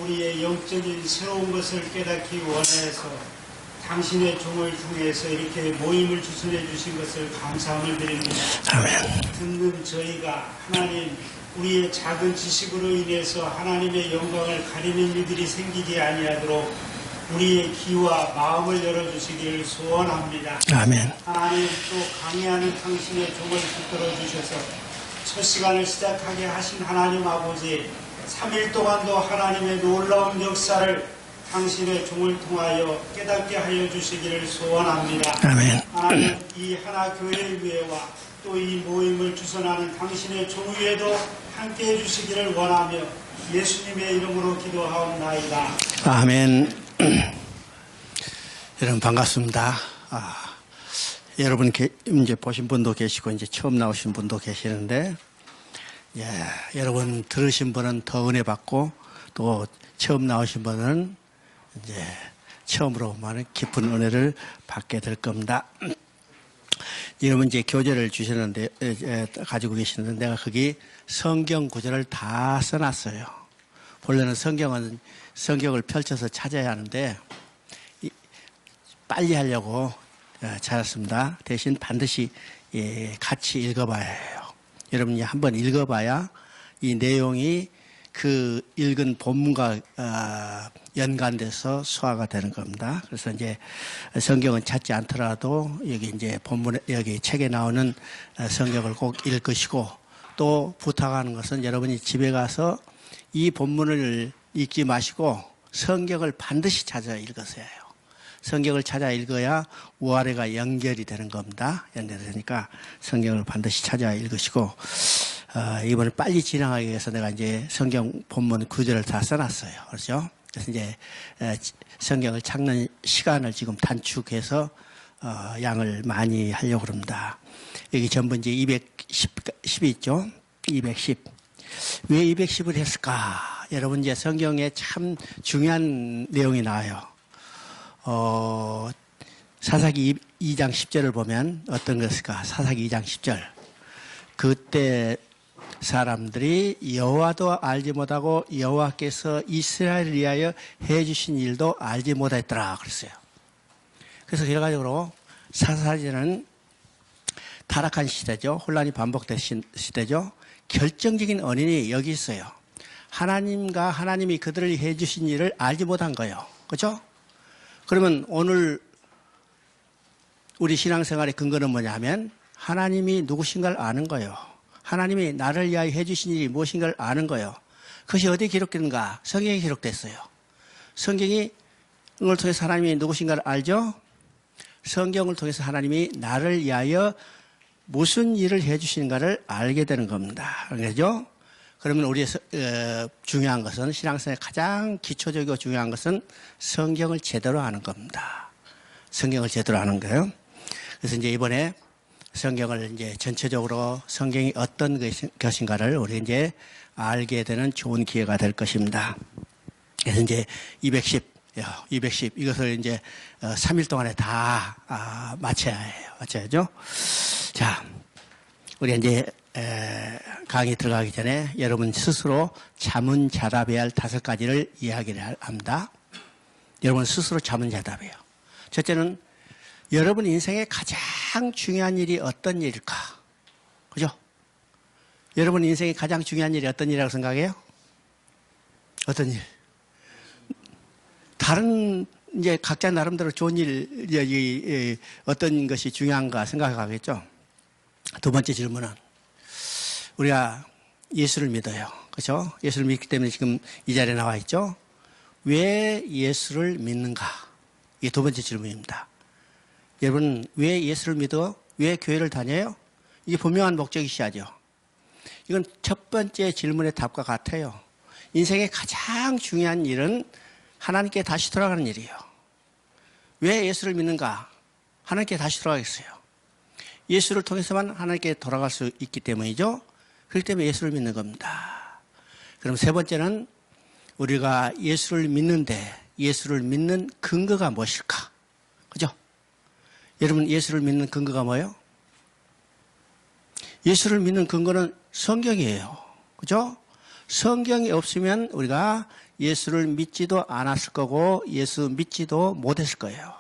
우리의 영적인 새로운 것을 깨닫기 원해서 당신의 종을 통해서 이렇게 모임을 주선해 주신 것을 감사함을 드립니다. 아멘. 듣는 저희가 하나님 우리의 작은 지식으로 인해서 하나님의 영광을 가리는 일들이 생기지 아니하도록 우리의 귀와 마음을 열어주시기를 소원합니다. 아멘. 하나님 또 강의하는 당신의 종을 붙들어 주셔서 첫 시간을 시작하게 하신 하나님 아버지 3일 동안도 하나님의 놀라운 역사를 당신의 종을 통하여 깨닫게 하여 주시기를 소원합니다. 아멘. 하나님 이 하나 교회 위에와 또 이 모임을 주선하는 당신의 종 위에도 함께해 주시기를 원하며 예수님의 이름으로 기도하옵나이다. 아멘. 여러분 반갑습니다. 여러분 이제 보신 분도 계시고 이제 처음 나오신 분도 계시는데, 여러분 들으신 분은 더 은혜 받고 또 처음 나오신 분은 이제 처음으로 많은 깊은 은혜를 받게 될 겁니다. 여러분 이제 교재를 주셨는데 가지고 계시는데 내가 거기 성경 구절을 다 써놨어요. 본래는 성경을 펼쳐서 찾아야 하는데 빨리 하려고 찾았습니다. 대신 반드시 같이 읽어봐야 해요. 여러분이 한번 읽어봐야 이 내용이 그 읽은 본문과 연관돼서 소화가 되는 겁니다. 그래서 이제 성경은 찾지 않더라도 여기 이제 본문에 여기 책에 나오는 성경을 꼭 읽으시고, 또 부탁하는 것은 여러분이 집에 가서 이 본문을 읽지 마시고 성경을 반드시 찾아 읽으세요. 성경을 찾아 읽어야 우아래가 연결이 되는 겁니다. 연결되니까 성경을 반드시 찾아 읽으시고, 이번에 빨리 진행하기 위해서 내가 이제 성경 본문 구절을 다 써놨어요. 그렇죠? 그래서 이제 성경을 찾는 시간을 지금 단축해서 양을 많이 하려고 합니다. 여기 전부 이제 210이 있죠? 210. 왜 210을 했을까? 여러분 이제 성경에 참 중요한 내용이 나와요. 사사기 2장 10절을 보면 어떤 것일까? 사사기 2장 10절. 그때 사람들이 여호와도 알지 못하고 여호와께서 이스라엘을 위하여 해주신 일도 알지 못했더라 그랬어요. 그래서 결과적으로 사사기는 타락한 시대죠. 혼란이 반복된 시대죠. 결정적인 원인이 여기 있어요. 하나님과 하나님이 그들을 해주신 일을 알지 못한 거예요. 그렇죠? 그러면 오늘 우리 신앙생활의 근거는 뭐냐면 하나님이 누구신가를 아는 거예요. 하나님이 나를 위하여 해주신 일이 무엇인가를 아는 거예요. 그것이 어디에 기록되는가? 성경에 기록됐어요. 성경을 통해서 하나님이 누구신가를 알죠? 성경을 통해서 하나님이 나를 위하여 무슨 일을 해주시는가를 알게 되는 겁니다. 그죠? 그러면 우리의 중요한 것은, 신앙생활의 가장 기초적이고 중요한 것은 성경을 제대로 아는 겁니다. 성경을 제대로 아는 거예요. 그래서 이제 이번에 성경을 이제 전체적으로 성경이 어떤 것인가를 우리 이제 알게 되는 좋은 기회가 될 것입니다. 그래서 이제 210 이것을 이제 3일 동안에 다 마쳐야 해요. 마쳐야죠. 자, 우리 이제 강의 들어가기 전에 여러분 스스로 자문자답해야 할 5가지를 이야기를 합니다. 여러분 스스로 자문자답해요. 첫째는 여러분 인생의 가장 중요한 일이 어떤 일일까? 그죠? 여러분 인생의 가장 중요한 일이 어떤 일이라고 생각해요? 어떤 일? 다른 이제 각자 나름대로 좋은 일, 어떤 것이 중요한가 생각하겠죠? 두 번째 질문은 우리가 예수를 믿어요. 그렇죠? 예수를 믿기 때문에 지금 이 자리에 나와 있죠? 왜 예수를 믿는가? 이게 두 번째 질문입니다. 여러분 왜 예수를 믿어? 왜 교회를 다녀요? 이게 분명한 목적이 있어야죠. 이건 첫 번째 질문의 답과 같아요. 인생의 가장 중요한 일은 하나님께 다시 돌아가는 일이에요. 왜 예수를 믿는가? 하나님께 다시 돌아가겠어요. 예수를 통해서만 하나님께 돌아갈 수 있기 때문이죠. 그렇기 때문에 예수를 믿는 겁니다. 그럼 세 번째는 우리가 예수를 믿는데 예수를 믿는 근거가 무엇일까? 그죠? 여러분 예수를 믿는 근거가 뭐예요? 예수를 믿는 근거는 성경이에요. 그죠? 성경이 없으면 우리가 예수를 믿지도 않았을 거고 예수 믿지도 못했을 거예요.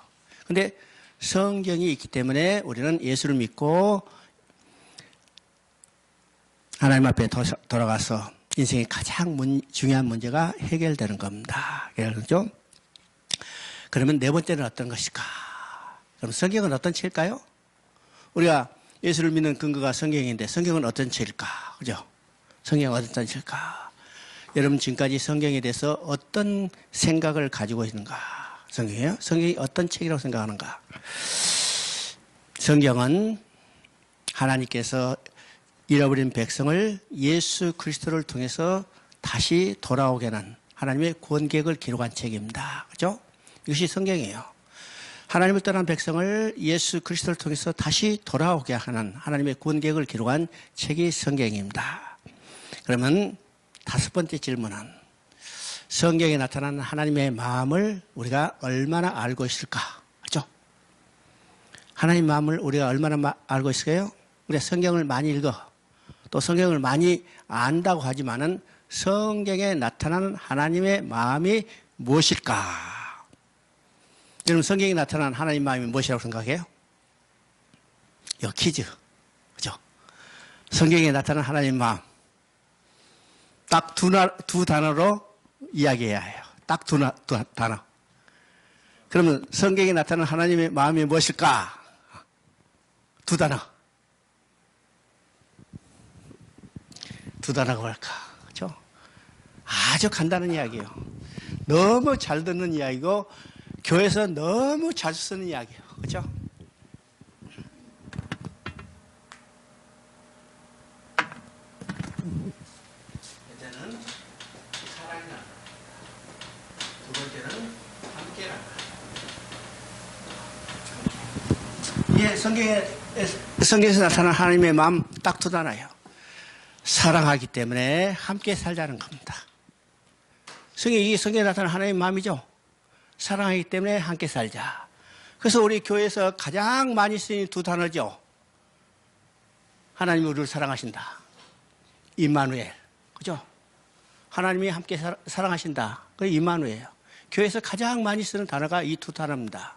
근데 성경이 있기 때문에 우리는 예수를 믿고 하나님 앞에 돌아가서 인생의 가장 중요한 문제가 해결되는 겁니다. 그렇죠? 그러면 네 번째는 어떤 것일까? 그럼 성경은 어떤 책일까요? 우리가 예수를 믿는 근거가 성경인데 성경은 어떤 책일까? 그죠? 성경은 어떤 책일까? 여러분 지금까지 성경에 대해서 어떤 생각을 가지고 있는가? 성경이요? 성경이 어떤 책이라고 생각하는가? 성경은 하나님께서 잃어버린 백성을 예수 그리스도를 통해서 다시 돌아오게 하는 하나님의 구원 계획을 기록한 책입니다. 그죠? 이것이 성경이에요. 하나님을 떠난 백성을 예수 그리스도를 통해서 다시 돌아오게 하는 하나님의 구원 계획을 기록한 책이 성경입니다. 그러면 다섯 번째 질문은 성경에 나타나는 하나님의 마음을 우리가 얼마나 알고 있을까? 그죠? 하나님의 마음을 우리가 얼마나 알고 있을까요? 우리가 성경을 많이 읽어. 또 성경을 많이 안다고 하지만은 성경에 나타나는 하나님의 마음이 무엇일까? 여러분 성경에 나타나는 하나님의 마음이 무엇이라고 생각해요? 이거 퀴즈. 그죠? 성경에 나타나는 하나님의 마음. 딱 두 단어로 이야기해야 해요. 딱 두 단어. 그러면 성경에 나타나는 하나님의 마음이 무엇일까? 두 단어. 두 단어가 뭘까? 그렇죠? 아주 간단한 이야기예요. 너무 잘 듣는 이야기고 교회에서 너무 자주 쓰는 이야기예요. 그렇죠? 첫째는 사랑이란, 두 번째는 함께란. 예, 성경에서 나타난 하나님의 마음 딱 두 단어예요. 사랑하기 때문에 함께 살자는 겁니다. 이 성경에 나타나는 하나님의 마음이죠. 사랑하기 때문에 함께 살자. 그래서 우리 교회에서 가장 많이 쓰이는 두 단어죠. 하나님이 우리를 사랑하신다. 임마누엘. 그죠? 하나님이 함께 사랑하신다. 그게 임마누엘이에요. 교회에서 가장 많이 쓰는 단어가 이 두 단어입니다.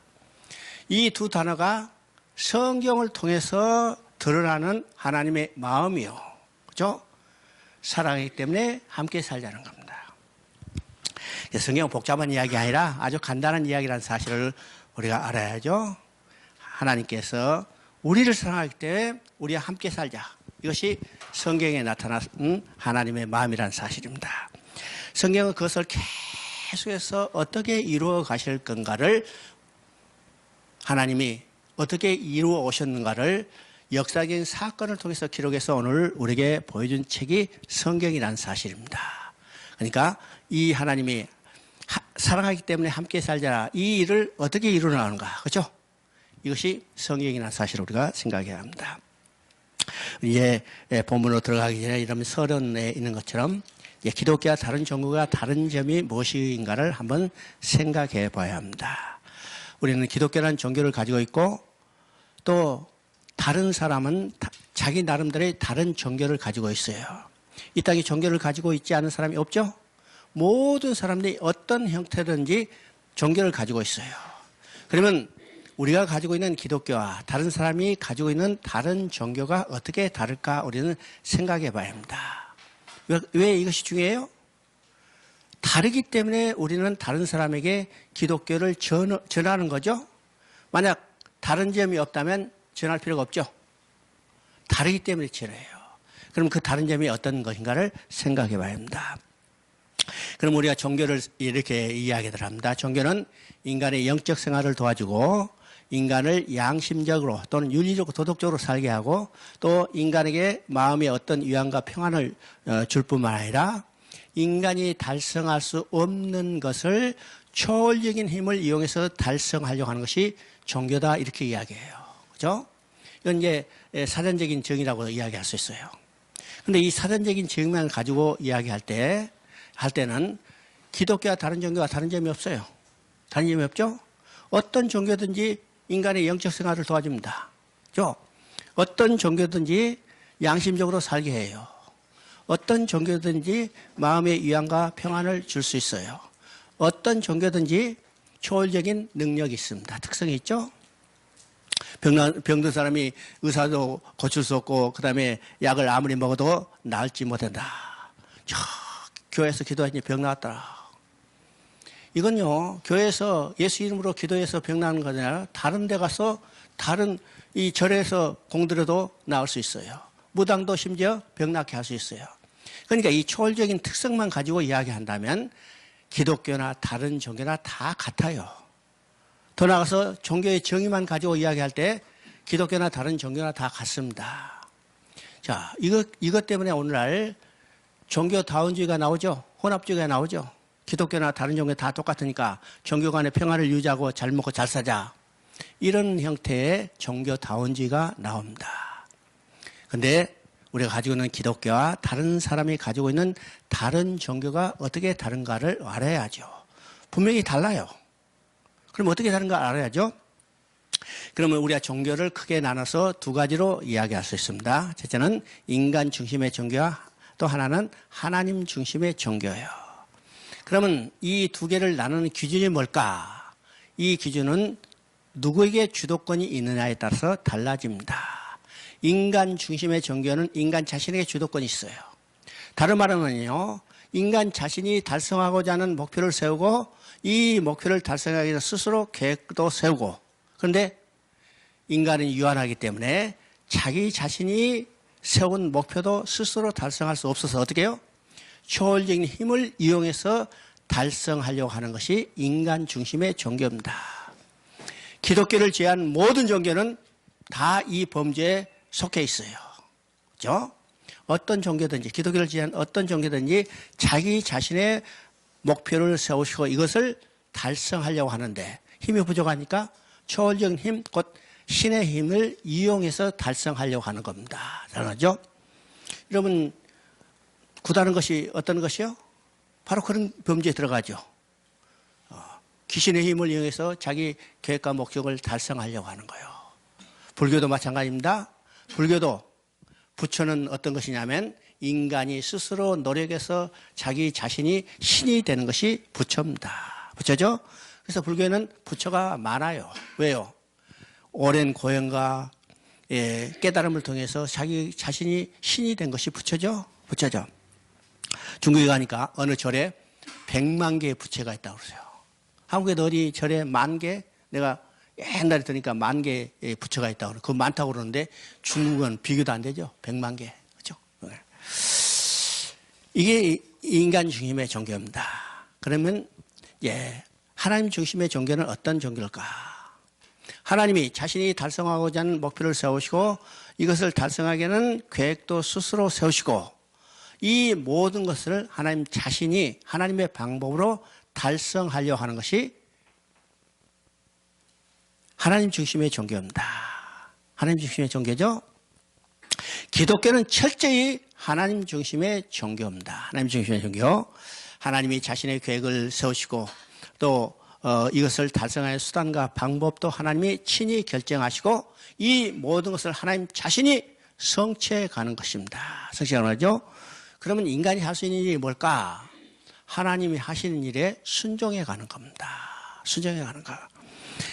이 두 단어가 성경을 통해서 드러나는 하나님의 마음이요. 그죠? 사랑하기 때문에 함께 살자는 겁니다. 성경은 복잡한 이야기 아니라 아주 간단한 이야기라는 사실을 우리가 알아야죠. 하나님께서 우리를 사랑하기 때문에 우리와 함께 살자. 이것이 성경에 나타난 하나님의 마음이라는 사실입니다. 성경은 그것을 계속해서 어떻게 이루어 가실 건가를 하나님이 어떻게 이루어 오셨는가를 역사적인 사건을 통해서 기록해서 오늘 우리에게 보여준 책이 성경이라는 사실입니다. 그러니까 이 하나님이 사랑하기 때문에 함께 살자 이 일을 어떻게 이루어나가는가. 그렇죠? 이것이 성경이라는 사실을 우리가 생각해야 합니다. 이제 본문으로 들어가기 전에 이런 서론에 있는 것처럼 기독교와 다른 종교가 다른 점이 무엇인가를 한번 생각해 봐야 합니다. 우리는 기독교라는 종교를 가지고 있고 또 다른 사람은 자기 나름대로의 다른 종교를 가지고 있어요. 이 땅에 종교를 가지고 있지 않은 사람이 없죠? 모든 사람들이 어떤 형태든지 종교를 가지고 있어요. 그러면 우리가 가지고 있는 기독교와 다른 사람이 가지고 있는 다른 종교가 어떻게 다를까 우리는 생각해 봐야 합니다. 왜 이것이 중요해요? 다르기 때문에 우리는 다른 사람에게 기독교를 전하는 거죠. 만약 다른 점이 없다면 전할 필요가 없죠. 다르기 때문에 전해요. 그럼 그 다른 점이 어떤 것인가를 생각해 봐야 합니다. 그럼 우리가 종교를 이렇게 이야기를 합니다. 종교는 인간의 영적 생활을 도와주고 인간을 양심적으로 또는 윤리적으로 도덕적으로 살게 하고 또 인간에게 마음의 어떤 위안과 평안을 줄 뿐만 아니라 인간이 달성할 수 없는 것을 초월적인 힘을 이용해서 달성하려고 하는 것이 종교다 이렇게 이야기해요. 그죠? 이건 이제 사전적인 정의라고 이야기할 수 있어요. 근데 이 사전적인 정의만 가지고 이야기할 때는 기독교와 다른 종교와 다른 점이 없어요. 다른 점이 없죠? 어떤 종교든지 인간의 영적 생활을 도와줍니다. 그죠? 어떤 종교든지 양심적으로 살게 해요. 어떤 종교든지 마음의 위안과 평안을 줄 수 있어요. 어떤 종교든지 초월적인 능력이 있습니다. 특성이 있죠? 병든 사람이 의사도 고칠 수 없고 그다음에 약을 아무리 먹어도 나을지 못한다. 저 교회에서 기도했더니 병 나았더라. 이건요, 교회에서 예수 이름으로 기도해서 병 나는 것이 아니라 다른 데 가서 다른 이 절에서 공들여도 나을 수 있어요. 무당도 심지어 병 낫게 할 수 있어요. 그러니까 이 초월적인 특성만 가지고 이야기한다면 기독교나 다른 종교나 다 같아요. 더 나아가서 종교의 정의만 가지고 이야기할 때 기독교나 다른 종교나 다 같습니다. 자, 이것 때문에 오늘날 종교다원주의가 나오죠. 혼합주의가 나오죠. 기독교나 다른 종교 다 똑같으니까 종교 간의 평화를 유지하고 잘 먹고 잘 사자. 이런 형태의 종교다원주의가 나옵니다. 그런데 우리가 가지고 있는 기독교와 다른 사람이 가지고 있는 다른 종교가 어떻게 다른가를 알아야죠. 분명히 달라요. 그럼 어떻게 다른가 알아야죠. 그러면 우리가 종교를 크게 나눠서 두 가지로 이야기할 수 있습니다. 첫째는 인간 중심의 종교와 또 하나는 하나님 중심의 종교예요. 그러면 이 두 개를 나누는 기준이 뭘까? 이 기준은 누구에게 주도권이 있느냐에 따라서 달라집니다. 인간 중심의 종교는 인간 자신에게 주도권이 있어요. 다른 말하면요, 인간 자신이 달성하고자 하는 목표를 세우고 이 목표를 달성하기 위해서 스스로 계획도 세우고, 그런데 인간은 유한하기 때문에 자기 자신이 세운 목표도 스스로 달성할 수 없어서 어떻게 해요? 초월적인 힘을 이용해서 달성하려고 하는 것이 인간 중심의 종교입니다. 기독교를 제외한 모든 종교는 다 이 범죄에 속해 있어요. 그렇죠? 어떤 종교든지, 기독교를 제외한 어떤 종교든지 자기 자신의 목표를 세우시고 이것을 달성하려고 하는데 힘이 부족하니까 초월적인 힘, 곧 신의 힘을 이용해서 달성하려고 하는 겁니다. 잘 알죠? 여러분, 구다는 것이 어떤 것이요? 바로 그런 범죄에 들어가죠. 귀신의 힘을 이용해서 자기 계획과 목적을 달성하려고 하는 거예요. 불교도 마찬가지입니다. 불교도 부처는 어떤 것이냐면 인간이 스스로 노력해서 자기 자신이 신이 되는 것이 부처입니다. 부처죠? 그래서 불교에는 부처가 많아요. 왜요? 오랜 고행과 깨달음을 통해서 자기 자신이 신이 된 것이 부처죠? 부처죠. 중국에 가니까 어느 절에 100만 개의 부처가 있다고 그러세요. 한국에도 어디 절에 10,000개? 내가 옛날에 들으니까 10,000개의 부처가 있다고 그러고, 그거 많다고 그러는데 중국은 비교도 안 되죠. 100만 개. 그죠? 이게 인간 중심의 종교입니다. 그러면, 하나님 중심의 종교는 어떤 종교일까? 하나님이 자신이 달성하고자 하는 목표를 세우시고 이것을 달성하기에는 계획도 스스로 세우시고 이 모든 것을 하나님 자신이 하나님의 방법으로 달성하려고 하는 것이 하나님 중심의 종교입니다. 하나님 중심의 종교죠. 기독교는 철저히 하나님 중심의 종교입니다. 하나님 중심의 종교. 하나님이 자신의 계획을 세우시고 또 이것을 달성할 수단과 방법도 하나님이 친히 결정하시고 이 모든 것을 하나님 자신이 성취해 가는 것입니다. 성취해 가는 거죠. 그러면 인간이 할 수 있는 일이 뭘까? 하나님이 하시는 일에 순종해 가는 겁니다. 순종해 가는 거.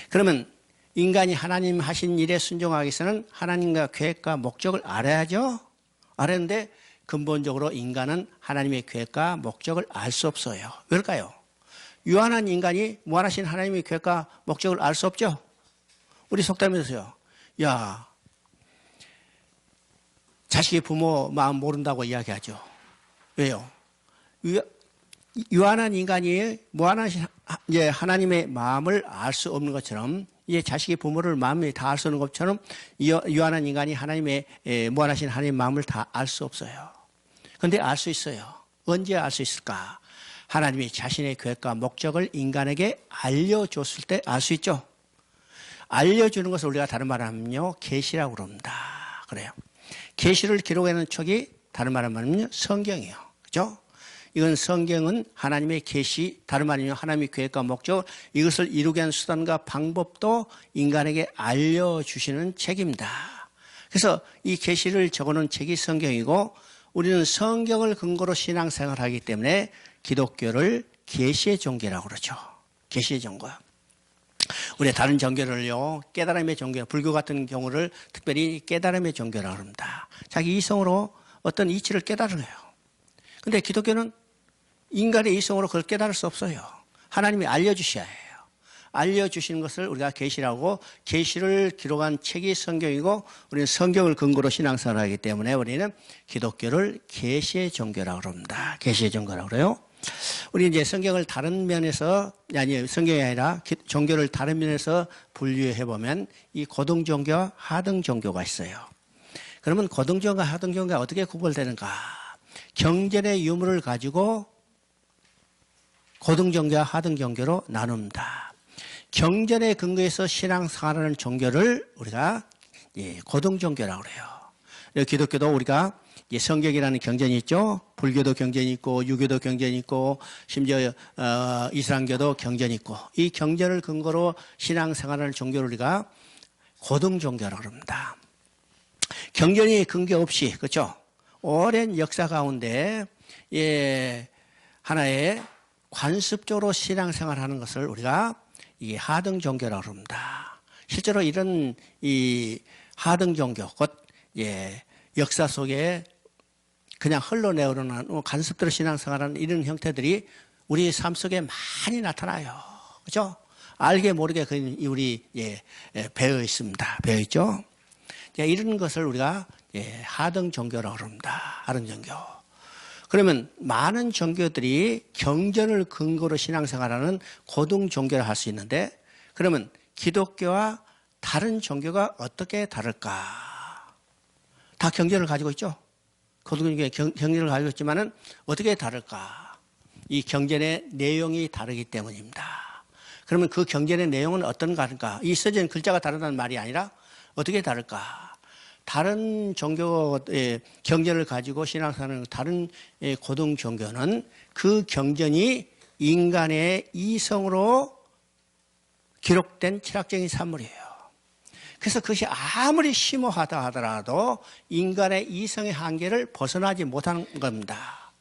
그러면 인간이 하나님 하신 일에 순종하기 위해서는 하나님과 계획과 목적을 알아야죠. 알았는데 근본적으로 인간은 하나님의 계획과 목적을 알 수 없어요. 왜일까요? 유한한 인간이 무한하신 하나님의 계획과 목적을 알 수 없죠. 우리 속담에서요. 야, 자식이 부모 마음 모른다고 이야기하죠. 왜요? 유한한 인간이 무한하신 하나님의 마음을 알 수 없는 것처럼 자식이 부모를 마음이 다 알 수 없는 것처럼 유한한 인간이 하나님의 무한하신 하나님의 마음을 다 알 수 없어요. 그런데 알 수 있어요. 언제 알 수 있을까? 하나님이 자신의 계획과 목적을 인간에게 알려줬을 때 알 수 있죠. 알려주는 것을 우리가 다른 말로 하면요, 계시라고 그럽니다. 그래요. 계시를 기록해놓은 척이 다른 말로 하면요, 성경이에요. 그죠? 이건 성경은 하나님의 계시, 다른 말이면 하나님의 계획과 목적, 이것을 이루게 하는 수단과 방법도 인간에게 알려주시는 책입니다. 그래서 이 계시를 적어놓은 책이 성경이고 우리는 성경을 근거로 신앙생활하기 때문에 기독교를 계시의 종교라고 그러죠. 계시의 종교. 우리 다른 종교를요, 깨달음의 종교, 불교 같은 경우를 특별히 깨달음의 종교라고 합니다. 자기 이성으로 어떤 이치를 깨달아요. 근데 기독교는 인간의 이성으로 그걸 깨달을 수 없어요. 하나님이 알려주셔야 해요. 알려주시는 것을 우리가 계시라고, 계시를 기록한 책이 성경이고 우리는 성경을 근거로 신앙생활을 하기 때문에 우리는 기독교를 계시의 종교라고 합니다. 계시의 종교라고 그래요. 우리 이제 성경을 다른 면에서, 아니 성경이 아니라 종교를 다른 면에서 분류해 보면 이 고등 종교와 하등 종교가 있어요. 그러면 고등 종교와 하등 종교가 어떻게 구별되는가? 경전의 유무를 가지고 고등 종교와 하등 종교로 나눕니다. 경전의 근거에서 신앙생활하는 종교를 우리가 고등 종교라고 그래요. 기독교도 우리가 성경이라는 경전이 있죠. 불교도 경전이 있고 유교도 경전이 있고 심지어 이슬람교도 경전이 있고 이 경전을 근거로 신앙생활하는 종교를 우리가 고등 종교라고 합니다. 경전이 근거 없이, 그렇죠? 오랜 역사 가운데 하나의 관습적으로 신앙생활하는 것을 우리가 이 하등 종교라고 합니다. 실제로 이런 이 하등 종교, 곧 역사 속에 그냥 흘러내오르는 관습대로 신앙생활하는 이런 형태들이 우리 삶 속에 많이 나타나요. 그렇죠? 알게 모르게 우리 배어 있습니다. 배어 있죠? 이런 것을 우리가 하등 종교라고 합니다. 하등 종교. 그러면 많은 종교들이 경전을 근거로 신앙생활하는 고등 종교를 할 수 있는데 그러면 기독교와 다른 종교가 어떻게 다를까? 다 경전을 가지고 있죠? 고등 종교의 경전을 가지고 있지만은 어떻게 다를까? 이 경전의 내용이 다르기 때문입니다. 그러면 그 경전의 내용은 어떤가? 이 써진 글자가 다르다는 말이 아니라 어떻게 다를까? 다른 종교의 경전을 가지고 신앙생활하는 다른 고등 종교는 그 경전이 인간의 이성으로 기록된 철학적인 산물이에요. 그래서 그것이 아무리 심오하다 하더라도 인간의 이성의 한계를 벗어나지 못하는 겁니다.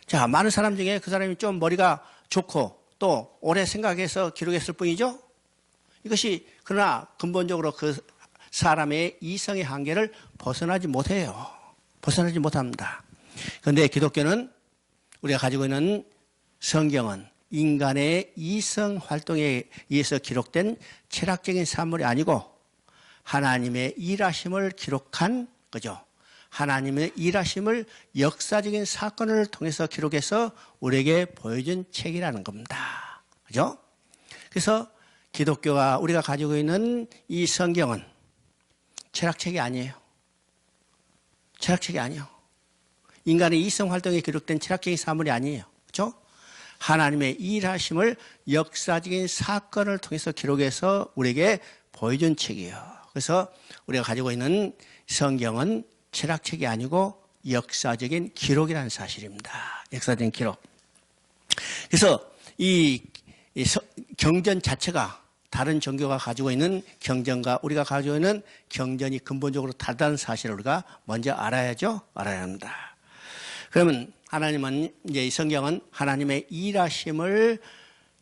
자, 많은 사람 중에 그 사람이 좀 머리가 좋고 또 오래 생각해서 기록했을 뿐이죠. 이것이 그러나 근본적으로 그 사람의 이성의 한계를 벗어나지 못해요. 벗어나지 못합니다. 그런데 기독교는 우리가 가지고 있는 성경은 인간의 이성 활동에 의해서 기록된 철학적인 산물이 아니고 하나님의 일하심을 기록한 거죠. 하나님의 일하심을 역사적인 사건을 통해서 기록해서 우리에게 보여준 책이라는 겁니다. 그죠? 그래서 기독교가 우리가 가지고 있는 이 성경은 철학책이 아니에요. 철학책이 아니에요. 인간의 이성 활동에 기록된 철학적인 사물이 아니에요. 그렇죠? 하나님의 일하심을 역사적인 사건을 통해서 기록해서 우리에게 보여준 책이에요. 그래서 우리가 가지고 있는 성경은 철학책이 아니고 역사적인 기록이라는 사실입니다. 역사적인 기록. 그래서 이 경전 자체가 다른 종교가 가지고 있는 경전과 우리가 가지고 있는 경전이 근본적으로 다르다는 사실을 우리가 먼저 알아야죠. 알아야 합니다. 그러면 하나님은 이제 이 성경은 하나님의 일하심을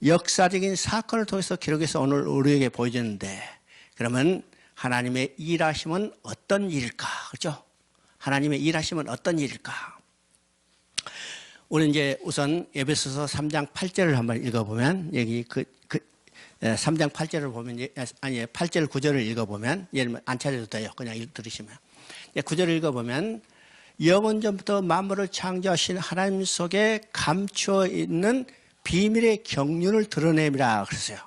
역사적인 사건을 통해서 기록해서 오늘 우리에게 보여주는데 그러면 하나님의 일하심은 어떤 일일까? 그렇죠? 하나님의 일하심은 어떤 일일까? 우리 이제 우선 에베소서 3장 8절을 한번 읽어보면 여기 3장 8절을 보면, 아니, 8절 9절을 읽어보면, 예를 들면 안 찾아도 돼요. 그냥 들으시면. 9절을 읽어보면, 영원전부터 만물을 창조하신 하나님 속에 감추어 있는 비밀의 경륜을 드러내미라 그랬어요.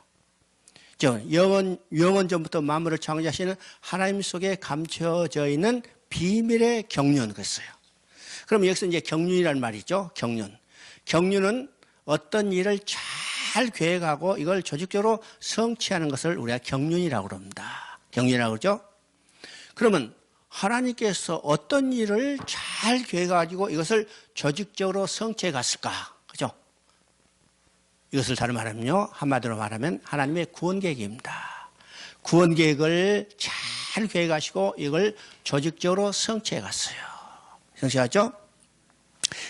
영원전부터 만물을 창조하시는 하나님 속에 감춰져 있는 비밀의 경륜 그랬어요. 그럼 여기서 이제 경륜이라는 말이 있죠. 경륜. 경륜은 어떤 일을 잘 계획하고 이걸 조직적으로 성취하는 것을 우리가 경륜이라고 합니다. 경륜이라고 그러죠. 그러면 하나님께서 어떤 일을 잘 계획해가지고 이것을 조직적으로 성취해 갔을까? 그죠? 이것을 다른 말하면요. 한마디로 말하면 하나님의 구원 계획입니다. 구원 계획을 잘 계획하시고 이걸 조직적으로 성취해 갔어요. 성취하죠?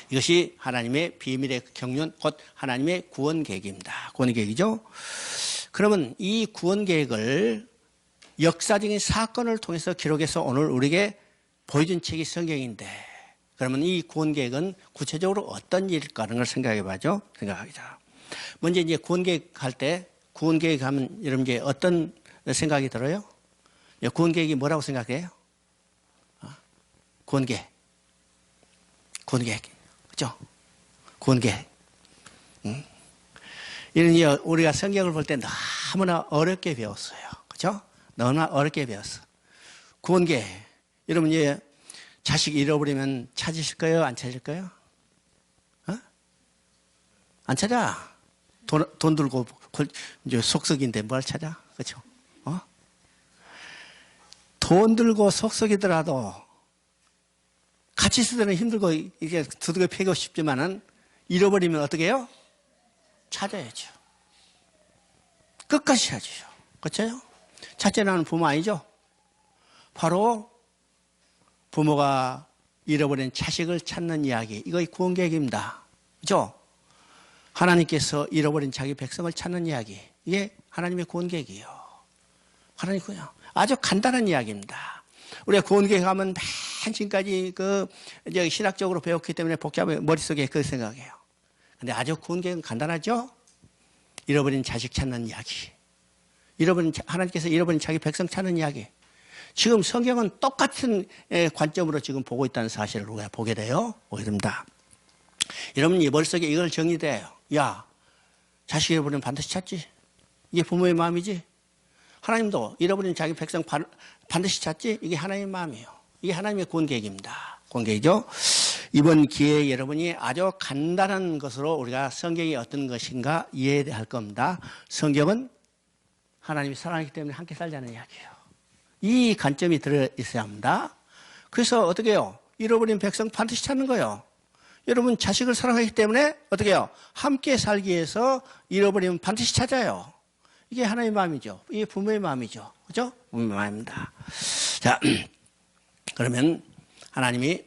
이것이 하나님의 비밀의 경륜, 곧 하나님의 구원 계획입니다. 구원 계획이죠. 그러면 이 구원 계획을 역사적인 사건을 통해서 기록해서 오늘 우리에게 보여준 책이 성경인데, 그러면 이 구원 계획은 구체적으로 어떤 일일까 하는 걸 생각해 봐죠. 생각하자. 먼저 이제 구원 계획 할 때, 구원 계획 하면 여러분 이제 어떤 생각이 들어요? 구원 계획이 뭐라고 생각해요? 구원 계획. 구원 계획. 그죠? 구원 계획. 이런 우리가 성경을 볼 때 너무나 어렵게 배웠어요. 그죠? 너무나 어렵게 배웠어. 구원 계획. 여러분, 자식 잃어버리면 찾으실 거예요? 안 찾을 거예요? 안 찾아. 돈 들고, 이제 속썩인데 뭘 찾아? 그죠? 돈 들고 속썩이더라도 같이 있을 때는 힘들고 이게 두들겨 패고 싶지만은 잃어버리면 어떻게 해요? 찾아야죠. 끝까지 찾으죠. 그렇죠? 찾지는 부모 아니죠? 바로 부모가 잃어버린 자식을 찾는 이야기. 이거 구원 계획입니다. 그죠? 하나님께서 잃어버린 자기 백성을 찾는 이야기. 이게 하나님의 구원 계획이에요. 하나님 그냥 아주 간단한 이야기입니다. 우리가 구원 계획하면 맨 지금까지 이제 신학적으로 배웠기 때문에 복잡하게 머릿속에 그 생각해요. 근데 아주 구원 계획은 간단하죠? 잃어버린 자식 찾는 이야기. 하나님께서 잃어버린 자기 백성 찾는 이야기. 지금 성경은 똑같은 관점으로 지금 보고 있다는 사실을 우리가 보게 됩니다. 여러분, 이 머릿속에 이걸 정리돼요. 야, 자식 잃어버리면 반드시 찾지. 이게 부모의 마음이지. 하나님도 잃어버린 자기 백성 반드시 찾지. 이게 하나님의 마음이에요. 이게 하나님의 구원 계획입니다. 구원 계획이죠. 이번 기회에 여러분이 아주 간단한 것으로 우리가 성경이 어떤 것인가 이해할 겁니다. 성경은 하나님이 사랑하기 때문에 함께 살자는 이야기예요. 이 관점이 들어있어야 합니다. 그래서 어떻게 해요? 잃어버린 백성 반드시 찾는 거예요. 여러분 자식을 사랑하기 때문에 어떻게 해요? 함께 살기 위해서 잃어버리면 반드시 찾아요. 이게 하나님의 마음이죠. 이게 부모의 마음이죠. 그죠? 부모의 마음입니다. 자, 그러면 하나님이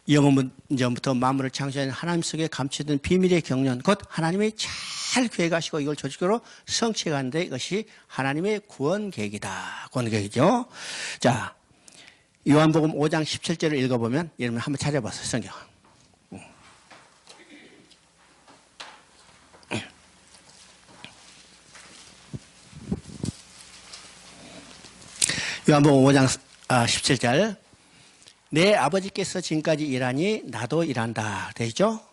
영원 전부터 만물을 창조한 하나님 속에 감추던 비밀의 경륜, 곧 하나님이 잘 계획하시고 이걸 조직적으로 성취해가는데 이것이 하나님의 구원 계획이다. 구원 계획이죠. 자, 요한복음 5장 17절을 읽어보면 여러분 한번 찾아보세요. 성경. 요한복음 5장 17절. 내 아버지께서 지금까지 일하니 나도 일한다. 되죠?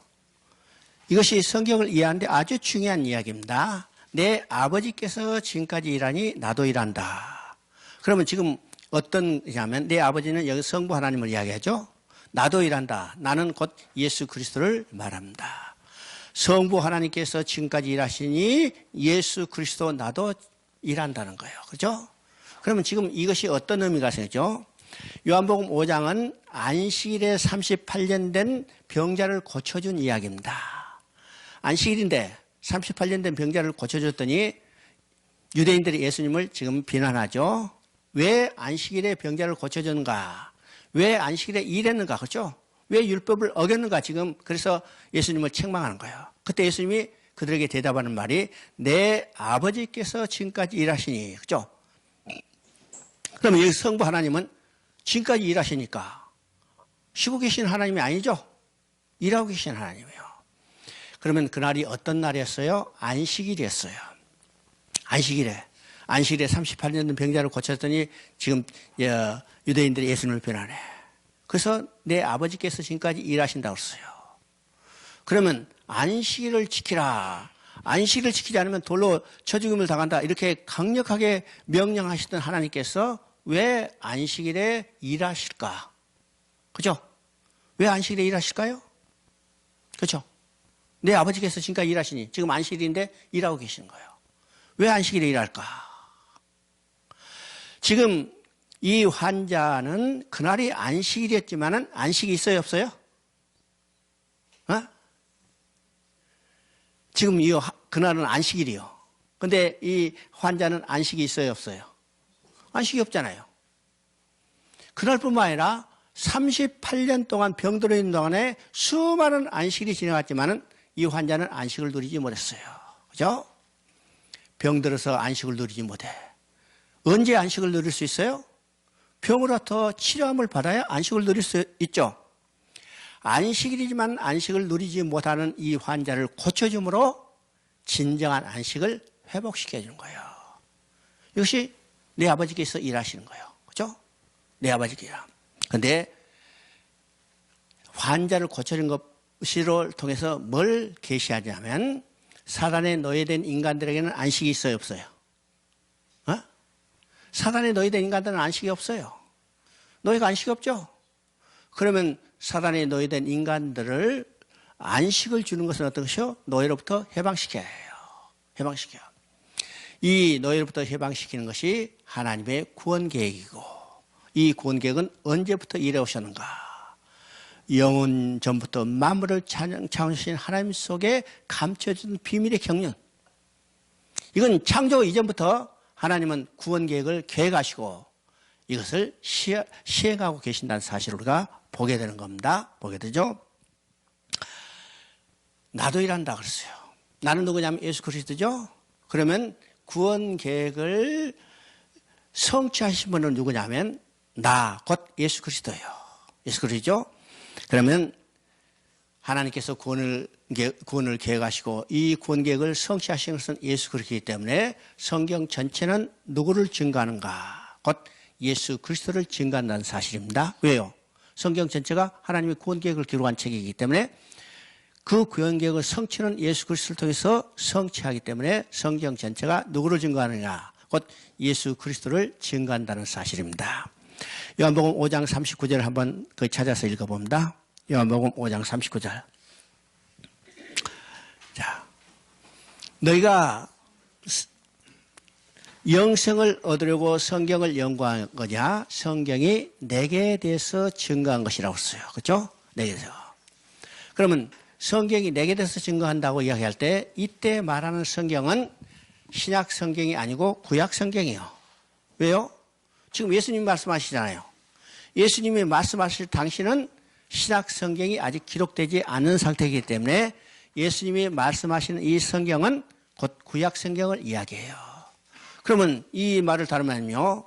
이것이 성경을 이해하는데 아주 중요한 이야기입니다. 내 아버지께서 지금까지 일하니 나도 일한다. 그러면 지금 어떤 이냐면 내 아버지는 여기 성부 하나님을 이야기하죠. 나도 일한다. 나는 곧 예수 그리스도를 말합니다. 성부 하나님께서 지금까지 일하시니 예수 그리스도 나도 일한다는 거예요. 그렇죠? 그러면 지금 이것이 어떤 의미가 생기죠? 요한복음 5장은 안식일에 38년 된 병자를 고쳐준 이야기입니다. 안식일인데 38년 된 병자를 고쳐줬더니 유대인들이 예수님을 지금 비난하죠. 왜 안식일에 병자를 고쳐줬는가? 왜 안식일에 일했는가? 그렇죠? 왜 율법을 어겼는가? 지금 그래서 예수님을 책망하는 거예요. 그때 예수님이 그들에게 대답하는 말이 내 아버지께서 지금까지 일하시니, 그렇죠? 그러면 여기 성부 하나님은 지금까지 일하시니까 쉬고 계신 하나님이 아니죠? 일하고 계신 하나님이에요. 그러면 그날이 어떤 날이었어요? 안식일이었어요. 안식일에 38년 된 병자를 고쳤더니 지금 유대인들이 예수님을 비난해. 그래서 내 아버지께서 지금까지 일하신다고 했어요. 그러면 안식일을 지키라. 안식일을 지키지 않으면 돌로 쳐죽임을 당한다. 이렇게 강력하게 명령하시던 하나님께서 왜 안식일에 일하실까? 그죠? 왜 안식일에 일하실까요? 그죠? 내 아버지께서 지금까지 일하시니 지금 안식일인데 일하고 계시는 거예요. 왜 안식일에 일할까? 지금 이 환자는 그날이 안식일이었지만은 안식이 있어요, 없어요? 지금 그날은 안식일이요. 근데 이 환자는 안식이 있어요, 없어요? 안식이 없잖아요. 그날뿐만 아니라 38년 동안 병들어 있는 동안에 수많은 안식일이 지나갔지만은 이 환자는 안식을 누리지 못했어요. 그죠? 병들어서 안식을 누리지 못해. 언제 안식을 누릴 수 있어요? 병으로부터 치료함을 받아야 안식을 누릴 수 있죠. 안식일이지만 안식을 누리지 못하는 이 환자를 고쳐줌으로 진정한 안식을 회복시켜 주는 거예요. 이것이 내 아버지께서 일하시는 거예요. 그죠? 내 아버지께서. 그런데 환자를 고쳐주는 것을 통해서 뭘 계시하냐면 사단에 노예된 인간들에게는 안식이 있어요, 없어요? 어? 사단에 노예된 인간들은 안식이 없어요. 노예가 안식이 없죠? 그러면 사단에 노예된 인간들을 안식을 주는 것은 어떤 것이요? 노예로부터 해방시켜야 해요. 해방시켜요. 이 노예로부터 해방시키는 것이 하나님의 구원 계획이고 이 구원 계획은 언제부터 이루어졌는가? 영원 전부터 만물을 창조하신 하나님 속에 감춰진 비밀의 경륜. 이건 창조 이전부터 하나님은 구원 계획을 계획하시고 이것을 시행하고 계신다는 사실을 우리가 보게 되는 겁니다. 보게 되죠. 나도 일한다 그랬어요. 나는 누구냐면 예수 그리스도죠. 그러면 구원 계획을 성취하신 분은 누구냐면 나 곧 예수 그리스도예요. 예수 그리스도죠. 그러면 하나님께서 구원을 계획하시고 이 구원 계획을 성취하신 것은 예수 그리스도이기 때문에 성경 전체는 누구를 증거하는가? 곧 예수 그리스도를 증거한다는 사실입니다. 왜요? 성경 전체가 하나님의 구원 계획을 기록한 책이기 때문에 그 구원 계획을 성취는 예수 그리스도를 통해서 성취하기 때문에 성경 전체가 누구를 증거하느냐? 곧 예수 그리스도를 증거한다는 사실입니다. 요한복음 5장 39절을 한번 찾아서 읽어봅니다. 요한복음 5장 39절. 자, 너희가 영생을 얻으려고 성경을 연구한 거냐? 성경이 내게 대해서 증거한 것이라고 했어요. 그렇죠? 내게 대해서. 그러면 성경이 내게 대해서 증거한다고 이야기할 때 이때 말하는 성경은 신약 성경이 아니고 구약 성경이에요. 왜요? 지금 예수님이 말씀하시잖아요. 예수님이 말씀하실 당시는 신약 성경이 아직 기록되지 않은 상태이기 때문에 예수님이 말씀하시는 이 성경은 곧 구약 성경을 이야기해요. 그러면 이 말을 다루면요,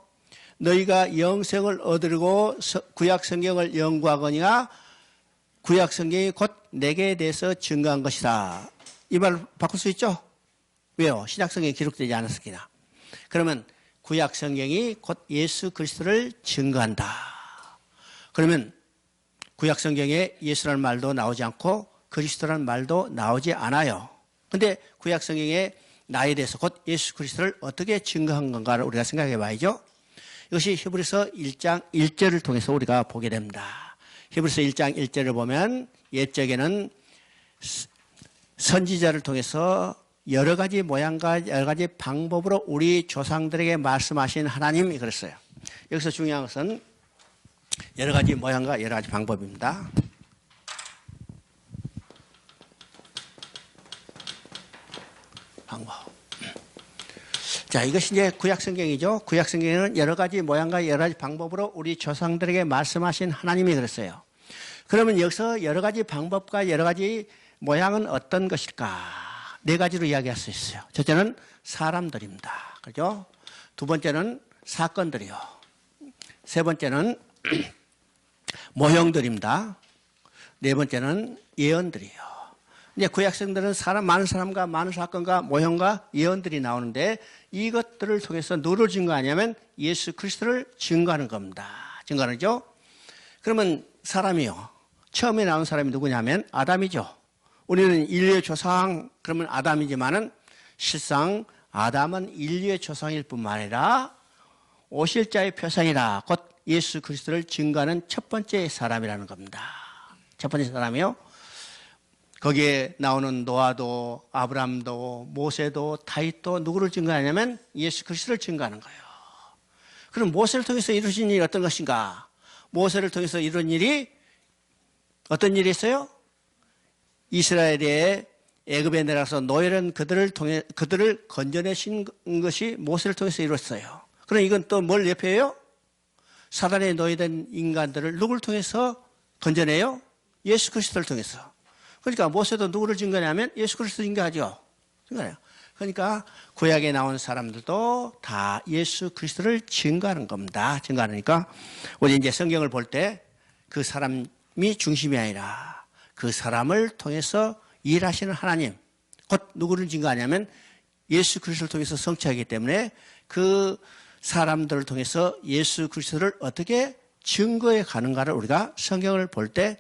너희가 영생을 얻으려고 구약 성경을 연구하거니와 구약 성경이 곧 내게 대해서 증거한 것이다. 이 말을 바꿀 수 있죠? 왜요? 신약 성경이 기록되지 않았으니까. 그러면 구약 성경이 곧 예수 그리스도를 증거한다. 그러면 구약 성경에 예수라는 말도 나오지 않고 그리스도라는 말도 나오지 않아요. 그런데 구약 성경에 나에 대해서 곧 예수 그리스도를 어떻게 증거한 건가를 우리가 생각해 봐야죠. 이것이 히브리서 1장 1절을 통해서 우리가 보게 됩니다. 히브리서 1장 1절을 보면 옛적에는 선지자를 통해서 여러 가지 모양과 여러 가지 방법으로 우리 조상들에게 말씀하신 하나님이 그랬어요. 여기서 중요한 것은 여러 가지 모양과 여러 가지 방법입니다. 방법. 자, 이것이 이제 구약성경이죠. 구약성경에는 여러 가지 모양과 여러 가지 방법으로 우리 조상들에게 말씀하신 하나님이 그랬어요. 그러면 여기서 여러 가지 방법과 여러 가지 모양은 어떤 것일까? 네 가지로 이야기할 수 있어요. 첫째는 사람들입니다. 그죠? 두 번째는 사건들이요. 세 번째는 모형들입니다. 네 번째는 예언들이요. 이제 구약성들은 많은 사람과 많은 사건과 모형과 예언들이 나오는데 이것들을 통해서 누구를 증거하냐면 예수 그리스도를 증거하는 겁니다. 증거하죠? 그러면 사람이요. 처음에 나온 사람이 누구냐면 아담이죠. 우리는 인류의 조상, 그러면 아담이지만은 실상 아담은 인류의 조상일 뿐만 아니라 오실 자의 표상이라 곧 예수 그리스도를 증거하는 첫 번째 사람이라는 겁니다. 첫 번째 사람이요. 거기에 나오는 노아도 아브람도 모세도 다윗도 누구를 증거하냐면 예수 그리스도를 증거하는 거예요. 그럼 모세를 통해서 이루어진 일이 어떤 것인가? 모세를 통해서 이룬 일이 어떤 일이 있어요? 이스라엘의 애굽에 내려가서 노예는 그들을 건져내신 것이 모세를 통해서 이루어졌어요. 그럼 이건 또 뭘 예표해요? 사단에 노예된 인간들을 누구를 통해서 건져내요? 예수 그리스도를 통해서. 그러니까 모세도 누구를 증거냐면 예수 그리스도 증거하죠. 증거해요. 그러니까 구약에 나온 사람들도 다 예수 그리스도를 증거하는 겁니다. 증거하니까 우리 이제 성경을 볼 때 그 사람이 중심이 아니라 그 사람을 통해서 일하시는 하나님, 곧 누구를 증거하냐면 예수 그리스도를 통해서 성취하기 때문에 그 사람들을 통해서 예수 그리스도를 어떻게 증거해 가는가를 우리가 성경을 볼 때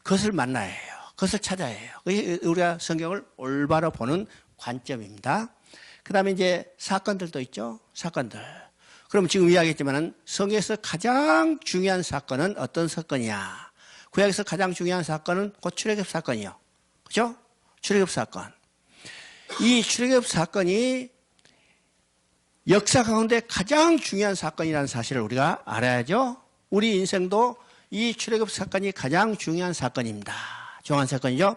그것을 만나야 해요. 그것을 찾아야 해요. 그게 우리가 성경을 올바로 보는 관점입니다. 그 다음에 이제 사건들도 있죠. 사건들. 그럼 지금 이야기했지만은 성경에서 가장 중요한 사건은 어떤 사건이냐. 구약에서 가장 중요한 사건은 곧 출애굽 사건이요. 그죠? 출애굽 사건. 이 출애굽 사건이 역사 가운데 가장 중요한 사건이라는 사실을 우리가 알아야죠. 우리 인생도 이 출애굽 사건이 가장 중요한 사건입니다. 중요한 사건이죠.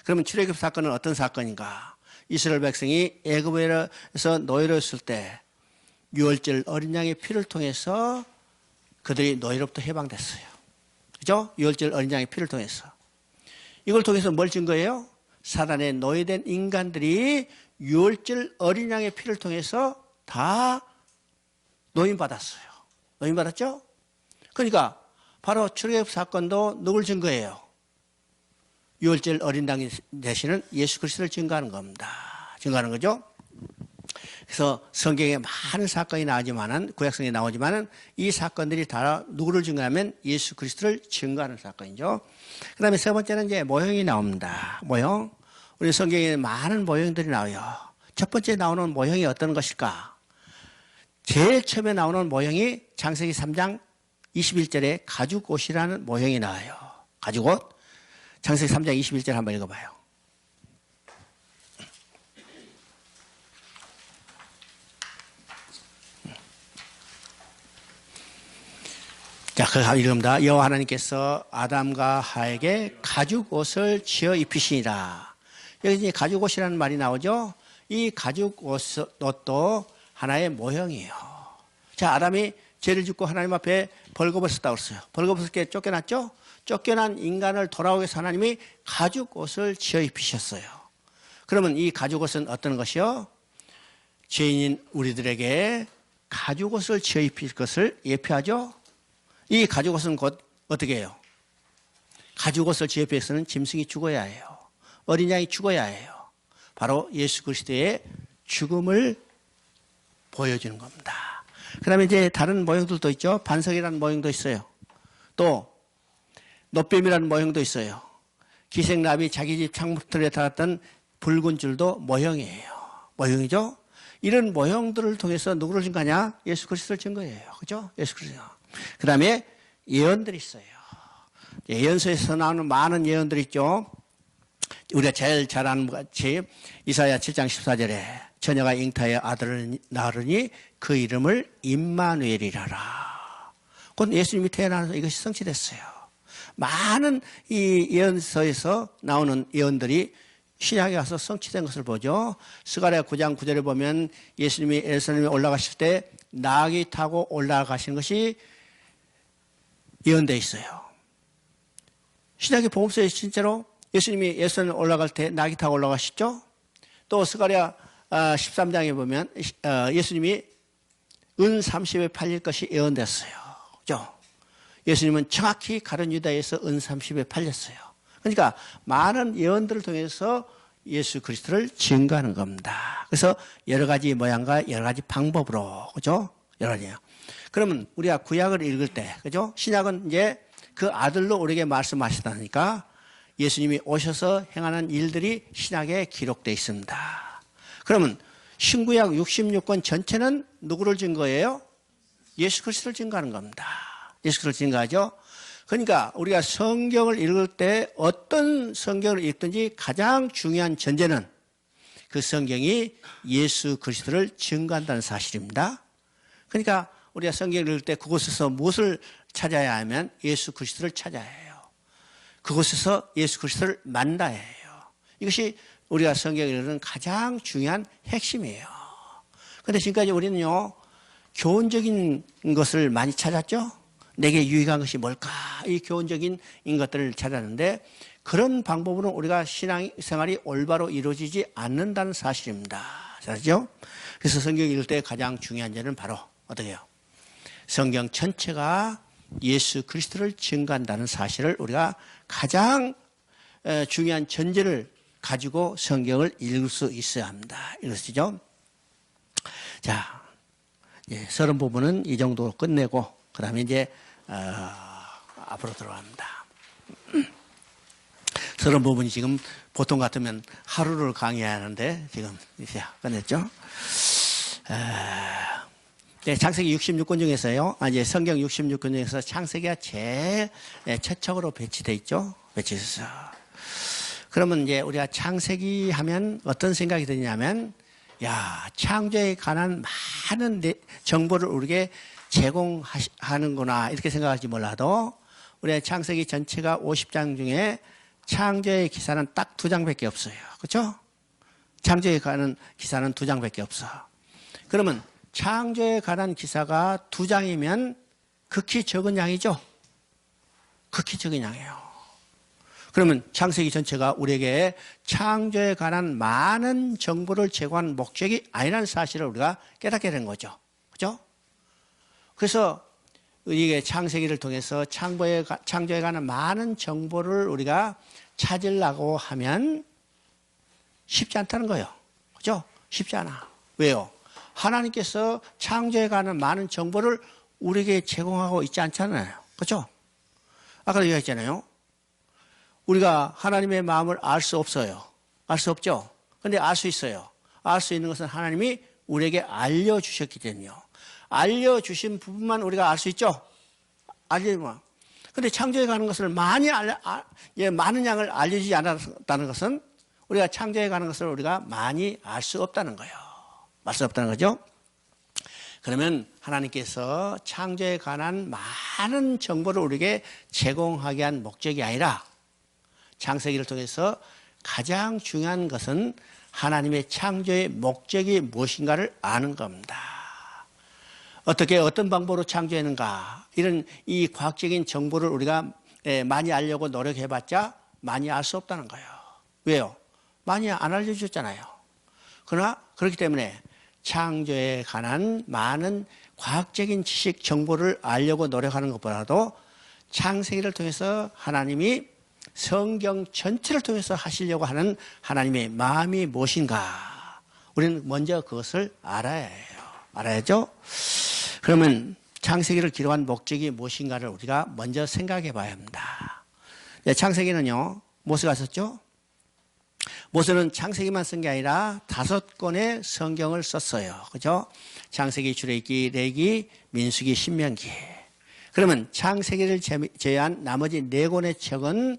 그러면 출애굽 사건은 어떤 사건인가? 이스라엘 백성이 애굽에서 노예로였을 때 유월절 어린 양의 피를 통해서 그들이 노예로부터 해방됐어요. 그죠? 유월절 어린 양의 피를 통해서. 이걸 통해서 뭘 증거해요? 사단에 노예된 인간들이 유월절 어린 양의 피를 통해서 다 노임받았어요. 노임받았죠? 그러니까 바로 출애굽 사건도 누굴 증거해요? 유월절 어린 양 대신은 예수 그리스도를 증거하는 겁니다. 증거하는 거죠? 그래서 성경에 많은 사건이 나오지만은, 구약성에 나오지만은 이 사건들이 다 누구를 증거하면 예수 그리스도를 증거하는 사건이죠. 그 다음에 세 번째는 이제 모형이 나옵니다. 모형. 우리 성경에 많은 모형들이 나와요. 첫 번째 나오는 모형이 어떤 것일까? 제일 처음에 나오는 모형이 창세기 3장 21절에 가죽옷이라는 모형이 나와요. 가죽옷. 창세기 3장 21절 한번 읽어봐요. 자, 그거 읽습니다. 여호와 하나님께서 아담과 하에게 가죽옷을 지어 입히시니라. 여기 이제 가죽옷이라는 말이 나오죠. 이 가죽옷도 하나의 모형이에요. 자, 아담이 죄를 짓고 하나님 앞에 벌거벗었다고 그랬어요. 벌거벗게 쫓겨났죠? 쫓겨난 인간을 돌아오기 위해서 하나님이 가죽옷을 지어 입히셨어요. 그러면 이 가죽옷은 어떤 것이요? 죄인인 우리들에게 가죽옷을 지어 입힐 것을 예표하죠? 이 가죽옷은 곧 어떻게 해요? 가죽옷을 지어 입히기 위해서는 짐승이 죽어야 해요. 어린 양이 죽어야 해요. 바로 예수 그리스도의 죽음을 보여주는 겁니다. 그 다음에 이제 다른 모형들도 있죠. 반석이라는 모형도 있어요. 또 놋뱀이라는 모형도 있어요. 기생나비 자기 집 창문틀에 달았던 붉은 줄도 모형이에요. 모형이죠. 이런 모형들을 통해서 누구를 증거하냐? 예수 그리스도를 증거해요. 그죠? 예수 그리스도. 그 다음에 예언들이 있어요. 예언서에서 나오는 많은 예언들이 있죠. 우리가 제일 잘 아는 것 같이 이사야 7장 14절에 처녀가 잉타의 아들을 낳으니 그 이름을 임마누엘이라라. 곧 예수님이 태어나서 이것이 성취됐어요. 많은 이 예언서에서 나오는 예언들이 신약에 와서 성취된 것을 보죠. 스가랴 9장 9절에 보면 예수님이 예루살렘에 올라가실 때 나귀 타고 올라가시는 것이 예언되어 있어요. 신약의 복음서에 진짜로 예수님이 예루살렘에 올라갈 때 나귀 타고 올라가시죠. 또 스가랴 13장에 보면 예수님이 은 30에 팔릴 것이 예언됐어요. 그죠? 예수님은 정확히 가룟 유다에서 은 30에 팔렸어요. 그러니까 많은 예언들을 통해서 예수 그리스도를 증거하는 겁니다. 그래서 여러 가지 모양과 여러 가지 방법으로, 그죠? 여러 가지요. 그러면 우리가 구약을 읽을 때, 그죠? 신약은 이제 그 아들로 우리에게 말씀하시다니까 예수님이 오셔서 행하는 일들이 신약에 기록되어 있습니다. 그러면 신구약 66권 전체는 누구를 증거해요? 예수 그리스도를 증거하는 겁니다. 예수 그리스도를 증거하죠. 그러니까 우리가 성경을 읽을 때 어떤 성경을 읽든지 가장 중요한 전제는 그 성경이 예수 그리스도를 증거한다는 사실입니다. 그러니까 우리가 성경을 읽을 때 그곳에서 무엇을 찾아야 하면 예수 그리스도를 찾아야 해요. 그곳에서 예수 그리스도를 만나야 해요. 이것이 우리가 성경을 읽는 가장 중요한 핵심이에요. 그런데 지금까지 우리는요, 교훈적인 것을 많이 찾았죠. 내게 유익한 것이 뭘까? 이 교훈적인 것들을 찾았는데 그런 방법으로 우리가 신앙생활이 올바로 이루어지지 않는다는 사실입니다. 아시죠? 그래서 성경 읽을 때 가장 중요한 점은 바로 어떻게 해요? 성경 전체가 예수 그리스도를 증거한다는 사실을 우리가 가장 중요한 전제를 가지고 성경을 읽을 수 있어야 합니다. 이것이죠. 자, 서론 부분은 이 정도로 끝내고 그 다음에 이제 앞으로 들어갑니다. 서론 부분이 지금 보통 같으면 하루를 강의해야 하는데 지금 이제 끝냈죠. 창세기 66권 중에서요. 이제 성경 66권 중에서 창세기가 제일 최초로 배치되어 있죠. 배치해서. 그러면 이제 우리가 창세기 하면 어떤 생각이 드냐면, 야, 창조에 관한 많은 정보를 우리에게 제공하는구나. 이렇게 생각할지 몰라도, 우리가 창세기 전체가 50장 중에 창조의 기사는 딱 2장밖에 없어요. 그렇죠? 창조에 관한 기사는 2장밖에 없어. 그러면 창조에 관한 기사가 2장이면 극히 적은 양이죠? 극히 적은 양이에요. 그러면 창세기 전체가 우리에게 창조에 관한 많은 정보를 제공한 목적이 아니라는 사실을 우리가 깨닫게 된 거죠. 그죠? 그래서 이게 창세기를 통해서 창조에 관한 많은 정보를 우리가 찾으려고 하면 쉽지 않다는 거예요. 그죠? 쉽지 않아. 왜요? 하나님께서 창조에 관한 많은 정보를 우리에게 제공하고 있지 않잖아요. 그죠? 아까 얘기했잖아요. 우리가 하나님의 마음을 알 수 없어요. 알 수 없죠? 근데 알 수 있어요. 알 수 있는 것은 하나님이 우리에게 알려주셨기 때문이요. 알려주신 부분만 우리가 알 수 있죠? 알려주면. 근데 창조에 관한 것을 많은 양을 알려주지 않았다는 것은 우리가 창조에 관한 것을 우리가 많이 알 수 없다는 거예요. 알 수 없다는 거죠? 그러면 하나님께서 창조에 관한 많은 정보를 우리에게 제공하게 한 목적이 아니라 창세기를 통해서 가장 중요한 것은 하나님의 창조의 목적이 무엇인가를 아는 겁니다. 어떻게 어떤 방법으로 창조했는가 이런 이 과학적인 정보를 우리가 많이 알려고 노력해봤자 많이 알 수 없다는 거예요. 왜요? 많이 안 알려주셨잖아요. 그러나 그렇기 때문에 창조에 관한 많은 과학적인 지식 정보를 알려고 노력하는 것보다도 창세기를 통해서 하나님이 성경 전체를 통해서 하시려고 하는 하나님의 마음이 무엇인가 우리는 먼저 그것을 알아야 해요. 알아야죠? 그러면 창세기를 기록한 목적이 무엇인가를 우리가 먼저 생각해 봐야 합니다. 창세기는요, 모세가 썼죠? 모세는 창세기만 쓴 게 아니라 5권의 성경을 썼어요. 그죠? 창세기, 출애굽기, 레위기, 민수기, 신명기. 그러면 창세기를 제외한 나머지 4권의 책은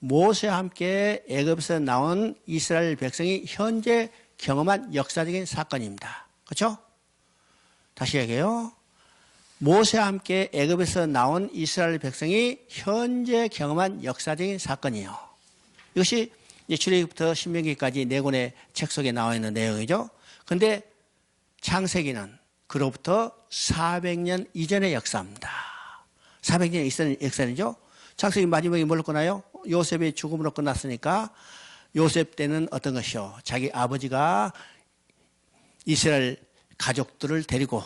모세와 함께 애굽에서 나온 이스라엘 백성이 현재 경험한 역사적인 사건입니다. 그렇죠? 다시 얘기해요. 모세와 함께 애굽에서 나온 이스라엘 백성이 현재 경험한 역사적인 사건이에요. 이것이 출애굽부터 신명기까지 4권의 책 속에 나와 있는 내용이죠. 그런데 창세기는 그로부터 400년 이전의 역사입니다. 400년 이전의 역사이죠. 창세기 마지막에 뭘로 끝나요? 요셉의 죽음으로 끝났으니까 요셉 때는 어떤 것이요? 자기 아버지가 이스라엘 가족들을 데리고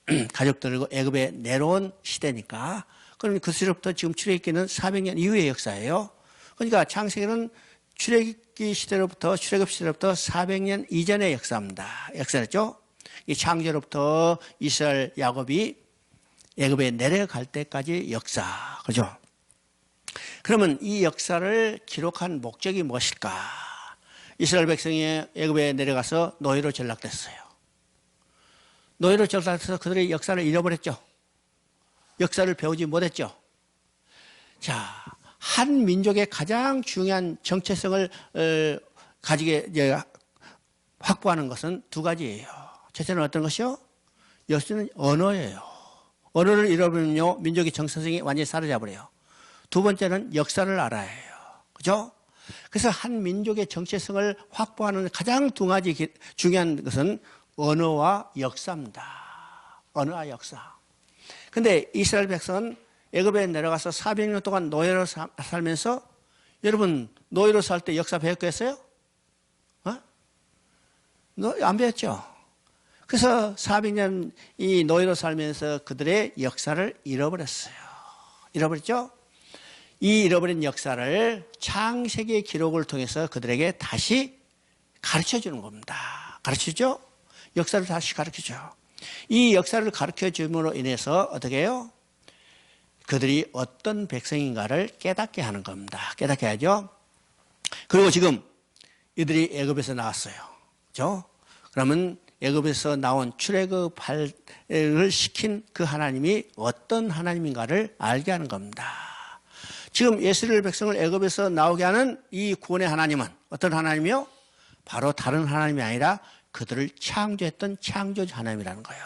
애굽에 내려온 시대니까 그럼 그 시대부터 지금 출애굽기는 400년 이후의 역사예요. 그러니까 창세기는 출애굽기 시대로부터 400년 이전의 역사입니다. 역사였죠. 이 창조로부터 이스라엘 야곱이 애굽에 내려갈 때까지 역사. 그죠? 그러면 이 역사를 기록한 목적이 무엇일까? 이스라엘 백성이 애굽에 내려가서 노예로 전락됐어요. 노예로 전락돼서 그들의 역사를 잃어버렸죠. 역사를 배우지 못했죠. 자, 한 민족의 가장 중요한 정체성을 가지게 확보하는 것은 2가지예요. 첫째는 어떤 것이요? 역시는 언어예요. 언어를 잃어버리면요, 민족의 정체성이 완전히 사라져버려요. 2번째는 역사를 알아야 해요. 그죠? 그래서 한 민족의 정체성을 확보하는 가장 2가지 중요한 것은 언어와 역사입니다. 언어와 역사. 근데 이스라엘 백성은 애굽에 내려가서 400년 동안 노예로 살면서 여러분 노예로 살 때 역사 배웠겠어요? 안 배웠죠. 그래서 400년 이 노예로 살면서 그들의 역사를 잃어버렸어요. 잃어버렸죠? 이 잃어버린 역사를 창세기의 기록을 통해서 그들에게 다시 가르쳐 주는 겁니다. 가르치죠? 역사를 다시 가르쳐 줘요. 이 역사를 가르쳐 줌으로 인해서 어떻게 해요? 그들이 어떤 백성인가를 깨닫게 하는 겁니다. 깨닫게 하죠. 그리고 지금 이들이 애굽에서 나왔어요. 그렇죠? 그러면 애굽에서 나온 출애굽을 시킨 그 하나님이 어떤 하나님인가를 알게 하는 겁니다. 지금 이스라엘 백성을 애굽에서 나오게 하는 이 구원의 하나님은 어떤 하나님이요? 바로 다른 하나님이 아니라 그들을 창조했던 창조주 하나님이라는 거예요.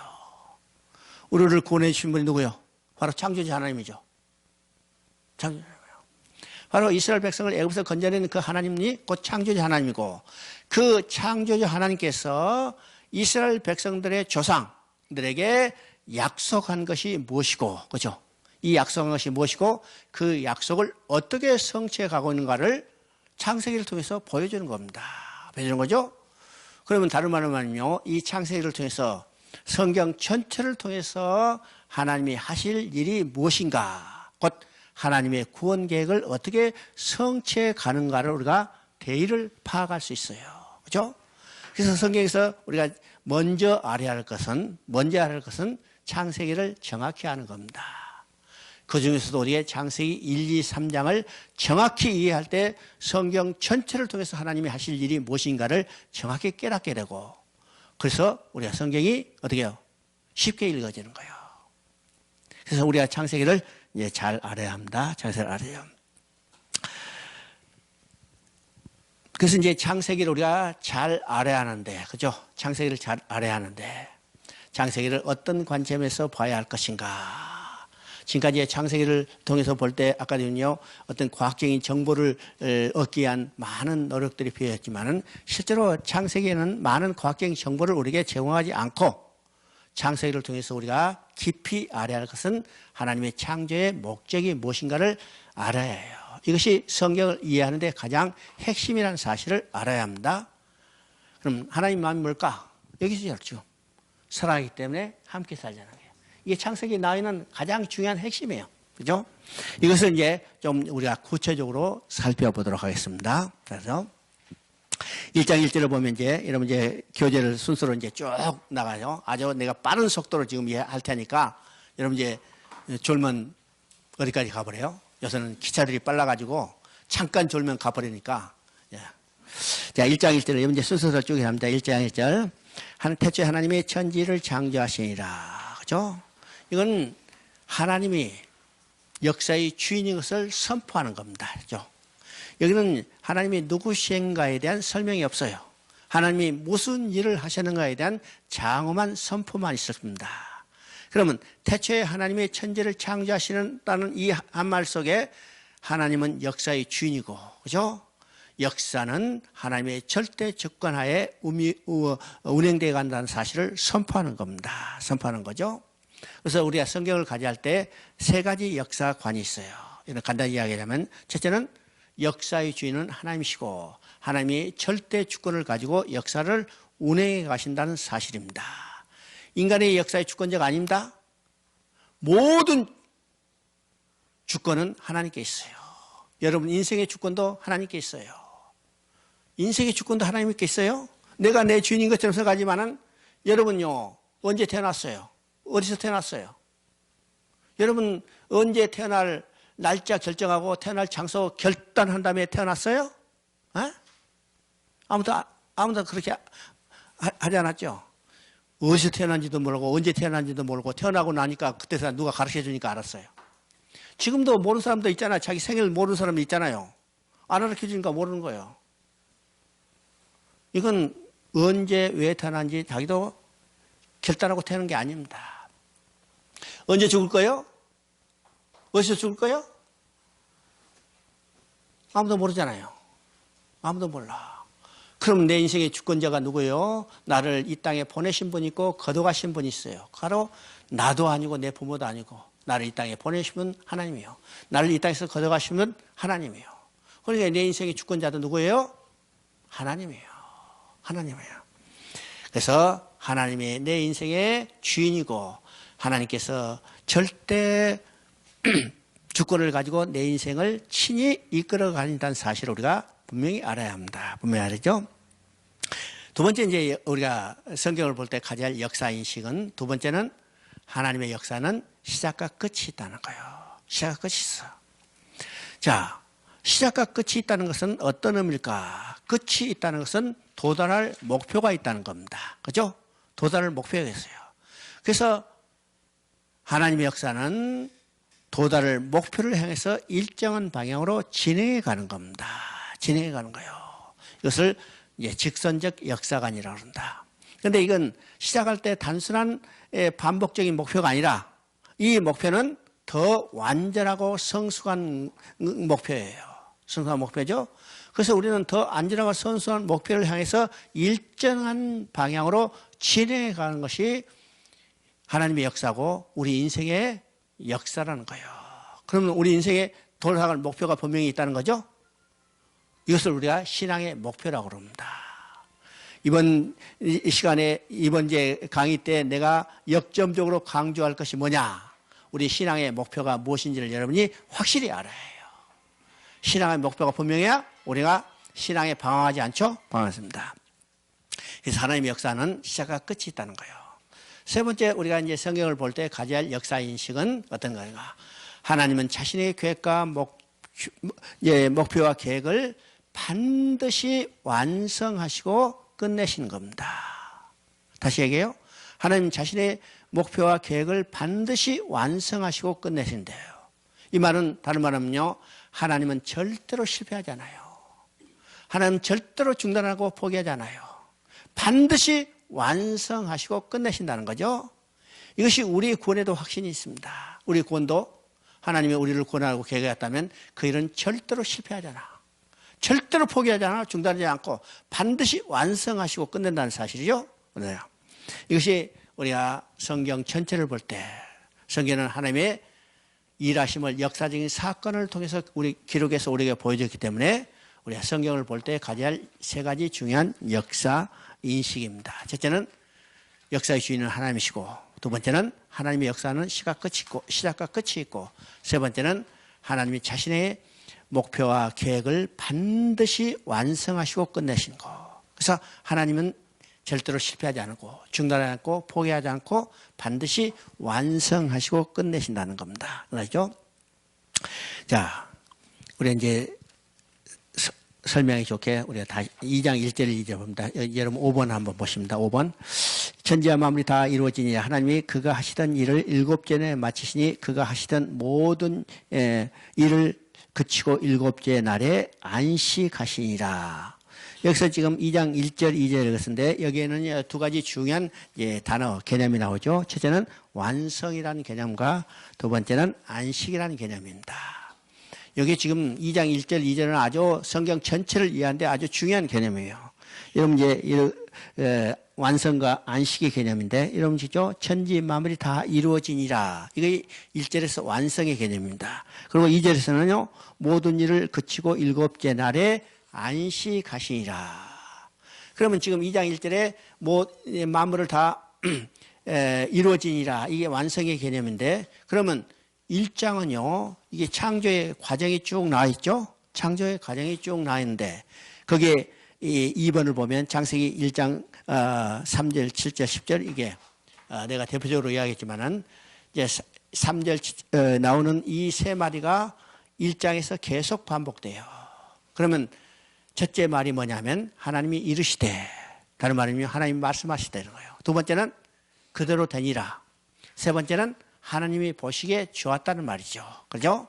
우리를 구원해 주신 분이 누구요? 바로 창조주 하나님이죠. 창조주 하나님이요. 바로 이스라엘 백성을 애굽에서 건져내는 그 하나님이 곧 창조주 하나님이고, 그 창조주 하나님께서 이스라엘 백성들의 조상들에게 약속한 것이 무엇이고, 그죠? 이 약속한 것이 무엇이고, 그 약속을 어떻게 성취해 가고 있는가를 창세기를 통해서 보여주는 겁니다. 보여주는 거죠? 그러면 다른 말로 하면요, 이 창세기를 통해서 성경 전체를 통해서 하나님이 하실 일이 무엇인가, 곧 하나님의 구원 계획을 어떻게 성취해 가는가를 우리가 대의를 파악할 수 있어요. 그죠? 그래서 성경에서 우리가 먼저 알아야 할 것은 창세기를 정확히 아는 겁니다. 그 중에서도 우리의 창세기 1, 2, 3장을 정확히 이해할 때 성경 전체를 통해서 하나님이 하실 일이 무엇인가를 정확히 깨닫게 되고, 그래서 우리가 성경이 어떻게 해요? 쉽게 읽어지는 거예요. 그래서 우리가 창세기를 이제 잘 알아야 합니다. 잘 알아요. 그래서 이제 창세기를 우리가 잘 알아야 하는데, 그죠? 창세기를 잘 알아야 하는데, 창세기를 어떤 관점에서 봐야 할 것인가? 지금까지 창세기를 통해서 볼 때 아까는요, 어떤 과학적인 정보를 얻기 위한 많은 노력들이 필요했지만은 실제로 창세기에는 많은 과학적인 정보를 우리에게 제공하지 않고, 창세기를 통해서 우리가 깊이 알아야 할 것은 하나님의 창조의 목적이 무엇인가를 알아야 해요. 이것이 성경을 이해하는 데 가장 핵심이라는 사실을 알아야 합니다. 그럼 하나님 마음이 뭘까? 여기서 알죠. 사랑하기 때문에 함께 살자는 거예요. 이게 창세기에 나와 있는 가장 중요한 핵심이에요. 그죠? 이것을 이제 좀 우리가 구체적으로 살펴보도록 하겠습니다. 그래서 1장 1절을 보면 이제 여러분 이제 교재를 순서로 이제 쭉 나가요. 아주 내가 빠른 속도로 지금 이해할 테니까 여러분 이제 졸면 어디까지 가버려요? 요새는 기차들이 빨라가지고 잠깐 졸면 가버리니까. 자, 1장 1절을 여러분 이제 순서로 쭉 합니다. 1장 1절. 태초에 하나님이 천지를 창조하시니라. 그죠? 이건 하나님이 역사의 주인인 것을 선포하는 겁니다. 그죠? 여기는 하나님이 누구신가에 대한 설명이 없어요. 하나님이 무슨 일을 하시는가에 대한 장엄한 선포만 있었습니다. 그러면 태초에 하나님이 천지를 창조하시는다는 이 한 말 속에 하나님은 역사의 주인이고, 그죠? 역사는 하나님의 절대 주권하에 운행되어 간다는 사실을 선포하는 겁니다. 선포하는 거죠. 그래서 우리가 성경을 가지할 때 세 가지 역사관이 있어요. 이런 간단히 이야기하자면, 첫째는 역사의 주인은 하나님이시고 하나님이 절대 주권을 가지고 역사를 운행해 가신다는 사실입니다. 인간의 역사의 주권자가 아닙니다. 모든 주권은 하나님께 있어요. 여러분 인생의 주권도 하나님께 있어요. 인생의 주권도 하나님께 있어요. 내가 내 주인인 것처럼 생각하지만은 여러분요, 언제 태어났어요? 어디서 태어났어요? 여러분 언제 태어날 날짜 결정하고 태어날 장소 결단한 다음에 태어났어요? 에? 아무도 그렇게 하지 않았죠? 어디서 태어난지도 모르고 언제 태어난지도 모르고 태어나고 나니까 그때 누가 가르쳐 주니까 알았어요. 지금도 모르는 사람도 있잖아요. 자기 생일 모르는 사람도 있잖아요. 안 가르쳐 주니까 모르는 거예요. 이건 언제 왜 태어난지 자기도 결단하고 태어난 게 아닙니다. 언제 죽을 거예요? 어디서 죽을 거예요? 아무도 모르잖아요. 아무도 몰라. 그럼 내 인생의 주권자가 누구예요? 나를 이 땅에 보내신 분이 있고 거둬가신 분이 있어요. 바로 나도 아니고 내 부모도 아니고 나를 이 땅에 보내신 분 하나님이요. 나를 이 땅에서 거둬가신 분 하나님이요. 그러니까 내 인생의 주권자도 누구예요? 하나님이에요. 하나님이에요. 그래서 하나님이 내 인생의 주인이고 하나님께서 절대 주권을 가지고 내 인생을 친히 이끌어 가신다는 사실을 우리가 분명히 알아야 합니다. 분명히 알죠? 두 번째 이제 우리가 성경을 볼 때 가져야 할 역사 인식은 두 번째는 하나님의 역사는 시작과 끝이 있다는 거예요. 시작과 끝이 있어. 자, 시작과 끝이 있다는 것은 어떤 의미일까? 끝이 있다는 것은 도달할 목표가 있다는 겁니다. 그죠? 도달할 목표가 있어요. 그래서 하나님의 역사는 도달할 목표를 향해서 일정한 방향으로 진행해 가는 겁니다. 진행해 가는 거예요. 이것을 이제 직선적 역사관이라고 한다. 그런데 이건 시작할 때 단순한 반복적인 목표가 아니라 이 목표는 더 완전하고 성숙한 목표예요. 성숙한 목표죠. 그래서 우리는 더 안전하고 성숙한 목표를 향해서 일정한 방향으로 진행해 가는 것이 하나님의 역사고 우리 인생의 역사라는 거예요. 그러면 우리 인생에 돌아갈 목표가 분명히 있다는 거죠. 이것을 우리가 신앙의 목표라고 그럽니다. 이번 시간에 이번 이제 강의 때 내가 역점적으로 강조할 것이 뭐냐? 우리 신앙의 목표가 무엇인지를 여러분이 확실히 알아야 해요. 신앙의 목표가 분명해야 우리가 신앙에 방황하지 않죠? 방황했습니다. 그래서 하나님의 역사는 시작과 끝이 있다는 거예요. 세 번째 우리가 이제 성경을 볼 때 가져야 할 역사 인식은 어떤 거인가? 하나님은 자신의 계획과 목표와 계획을 반드시 완성하시고 끝내시는 겁니다. 다시 얘기해요. 하나님 자신의 목표와 계획을 반드시 완성하시고 끝내신대요. 이 말은 다른 말하면요. 하나님은 절대로 실패하지 않아요. 하나님은 절대로 중단하고 포기하지 않아요. 반드시 완성하시고 끝내신다는 거죠. 이것이 우리 구원에도 확신이 있습니다. 우리 구원도 하나님이 우리를 구원하고 계획했다면 그 일은 절대로 실패하지 않아. 절대로 포기하지 않아. 중단하지 않고 반드시 완성하시고 끝낸다는 사실이죠. 이것이 우리가 성경 전체를 볼 때 성경은 하나님의 일하심을 역사적인 사건을 통해서 우리 기록해서 우리에게 보여줬기 때문에 우리가 성경을 볼 때 가져야 할 세 가지 중요한 역사 인식입니다. 첫째는 역사의 주인은 하나님이시고 두 번째는 하나님의 역사는 시작과 끝이 있고 세 번째는 하나님이 자신의 목표와 계획을 반드시 완성하시고 끝내신 거. 그래서 하나님은 절대로 실패하지 않고 중단하지 않고 포기하지 않고 반드시 완성하시고 끝내신다는 겁니다. 그렇죠? 자, 우리 이제 설명이 좋게 우리가 다시 2장 1절을 이제 봅니다. 여러분 5번 한번 보십니다. 5번. 천지와 만물이 다 이루어지니 하나님이 그가 하시던 일을 7전에 마치시니 그가 하시던 모든 일을 그치고 7째 날에 안식하시니라. 여기서 지금 2장 1절 2절을 썼는데 여기에는 두 가지 중요한 단어 개념이 나오죠. 첫째는 완성이라는 개념과 두 번째는 안식이라는 개념입니다. 여기 지금 2장 1절 2절은 아주 성경 전체를 이해하는데 아주 중요한 개념이에요. 여러분 이제 완성과 안식의 개념인데 여러분 지죠? 천지 만물이 다 이루어지니라. 이게 1절에서 완성의 개념입니다. 그리고 2절에서는요. 모든 일을 그치고 7째 날에 안식하시니라. 그러면 지금 2장 1절에 만물을 다 이루어지니라. 이게 완성의 개념인데 그러면 1장은요. 이게 창조의 과정이 쭉 나와 있죠. 창조의 과정이 쭉 나와 있는데 거기에 2번을 보면 창세기 1장 3절, 7절, 10절 이게 내가 대표적으로 이야기했지만은 이제 3절 나오는 이 세 마디가 1장에서 계속 반복돼요. 그러면 첫째 말이 뭐냐면 하나님이 이르시되 다른 말이면 하나님이 말씀하시되 이런 거예요. 두 번째는 그대로 되니라. 세 번째는 하나님이 보시기에 좋았다는 말이죠. 그렇죠?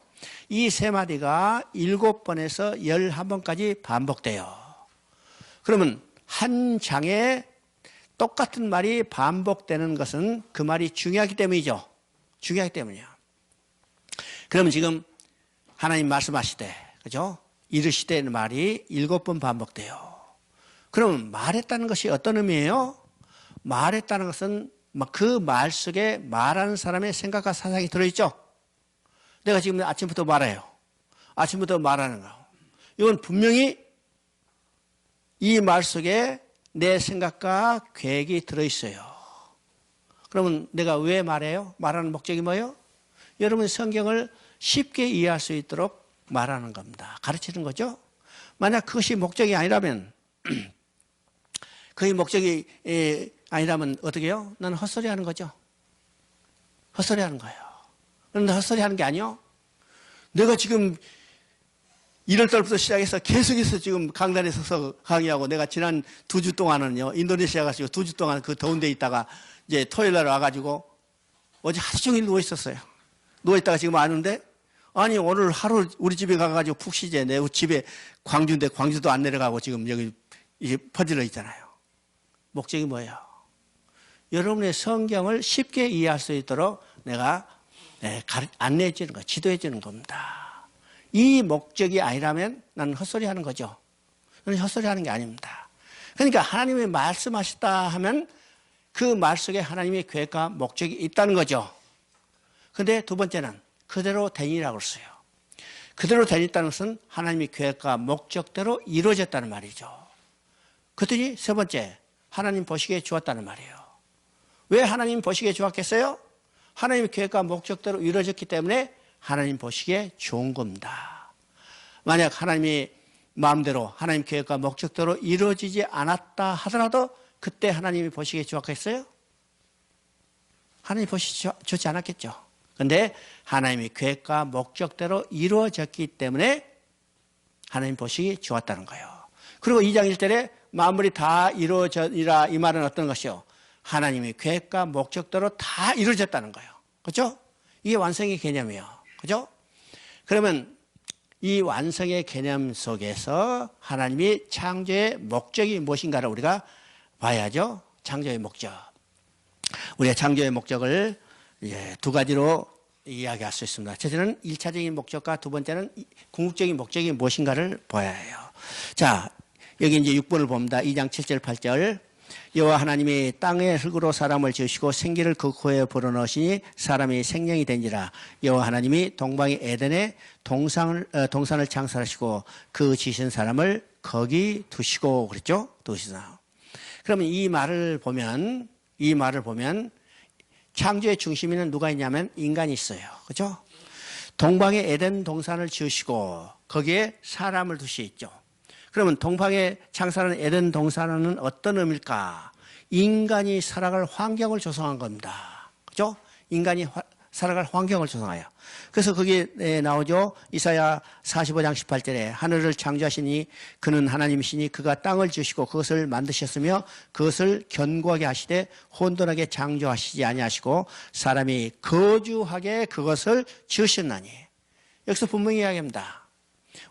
이 세 마디가 7번에서 11번까지 반복돼요. 그러면 한 장에 똑같은 말이 반복되는 것은 그 말이 중요하기 때문이죠. 중요하기 때문이에요. 그러면 지금 하나님 말씀하시되, 그죠? 이르시되는 말이 7번 반복돼요. 그럼 말했다는 것이 어떤 의미예요? 말했다는 것은 그 말 속에 말하는 사람의 생각과 사상이 들어있죠. 내가 지금 아침부터 말해요. 아침부터 말하는 거. 이건 분명히 이 말 속에 내 생각과 계획이 들어있어요. 그러면 내가 왜 말해요? 말하는 목적이 뭐예요? 여러분 성경을 쉽게 이해할 수 있도록 말하는 겁니다. 가르치는 거죠. 만약 그것이 목적이 아니라면 그의 목적이 아니라면 어떻게 해요? 나는 헛소리 하는 거죠. 헛소리 하는 거예요. 그런데 헛소리 하는 게 아니요. 내가 지금 1월달부터 시작해서 계속해서 지금 강단에 서서 강의하고 내가 지난 2주 동안은요, 인도네시아 가지고 2주 동안 그 더운 데 있다가 이제 토요일 날 와가지고 어제 하루 종일 누워 있었어요. 누워 있다가 지금 왔는데 아니 오늘 하루 우리 집에 가가지고 푹 쉬재. 내 집에 광주인데 광주도 안 내려가고 지금 여기 이제 퍼질러 있잖아요. 목적이 뭐예요? 여러분의 성경을 쉽게 이해할 수 있도록 내가 안내해 주는 거, 지도해 주는 겁니다. 이 목적이 아니라면 나는 헛소리 하는 거죠. 나는 헛소리 하는 게 아닙니다. 그러니까 하나님이 말씀하셨다 하면 그 말 속에 하나님의 계획과 목적이 있다는 거죠. 근데 두 번째는 그대로 되니라고 했어요. 그대로 되니다는 것은 하나님의 계획과 목적대로 이루어졌다는 말이죠. 그랬더니 세 번째, 하나님 보시기에 좋았다는 말이에요. 왜 하나님 보시기에 좋았겠어요? 하나님의 계획과 목적대로 이루어졌기 때문에 하나님 보시기에 좋은 겁니다. 만약 하나님이 마음대로 하나님 계획과 목적대로 이루어지지 않았다 하더라도 그때 하나님이 보시기에 좋았겠어요? 하나님 보시기 좋지 않았겠죠. 그런데 하나님의 계획과 목적대로 이루어졌기 때문에 하나님 보시기 좋았다는 거예요. 그리고 2장 1절에 만물이 다 이루어지라 이 말은 어떤 것이요? 하나님의 계획과 목적대로 다 이루어졌다는 거예요. 그렇죠? 이게 완성의 개념이에요. 그죠? 그러면 이 완성의 개념 속에서 하나님이 창조의 목적이 무엇인가를 우리가 봐야죠. 창조의 목적. 우리가 창조의 목적을 이제 두 가지로 이야기할 수 있습니다. 첫째는 1차적인 목적과 두 번째는 궁극적인 목적이 무엇인가를 봐야 해요. 자, 여기 이제 6번을 봅니다. 2장 7절 8절. 여호와 하나님이 땅의 흙으로 사람을 지으시고 생기를 그 코에 불어넣으시니 사람이 생명이 된지라. 여호와 하나님이 동방의 에덴에 동산을 창설하시고 그 지으신 사람을 거기 두시고 그랬죠? 두시나. 그러면 이 말을 보면 창조의 중심에는 누가 있냐면 인간이 있어요. 그렇죠? 동방의 에덴 동산을 지으시고 거기에 사람을 두시있죠. 그러면 동방에 창설하는 에덴 동산은 어떤 의미일까? 인간이 살아갈 환경을 조성한 겁니다. 그죠? 인간이 살아갈 환경을 조성해요. 그래서 거기에 나오죠. 이사야 45장 18절에 하늘을 창조하시니 그는 하나님이시니 그가 땅을 지으시고 그것을 만드셨으며 그것을 견고하게 하시되 혼돈하게 창조하시지 아니하시고 사람이 거주하게 그것을 지으셨나니. 여기서 분명히 이야기합니다.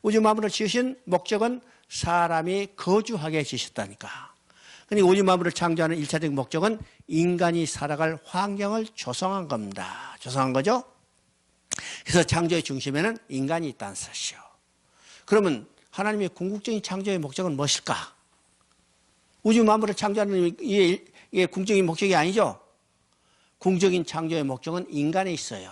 우주 만물을 지으신 목적은 사람이 거주하게 지으셨다니까. 그러니까 우주 만물을 창조하는 1차적인 목적은 인간이 살아갈 환경을 조성한 겁니다. 조성한 거죠. 그래서 창조의 중심에는 인간이 있다는 뜻이요. 그러면 하나님의 궁극적인 창조의 목적은 무엇일까? 우주 만물을 창조하는 이게 궁극적인 목적이 아니죠. 궁극적인 창조의 목적은 인간에 있어요.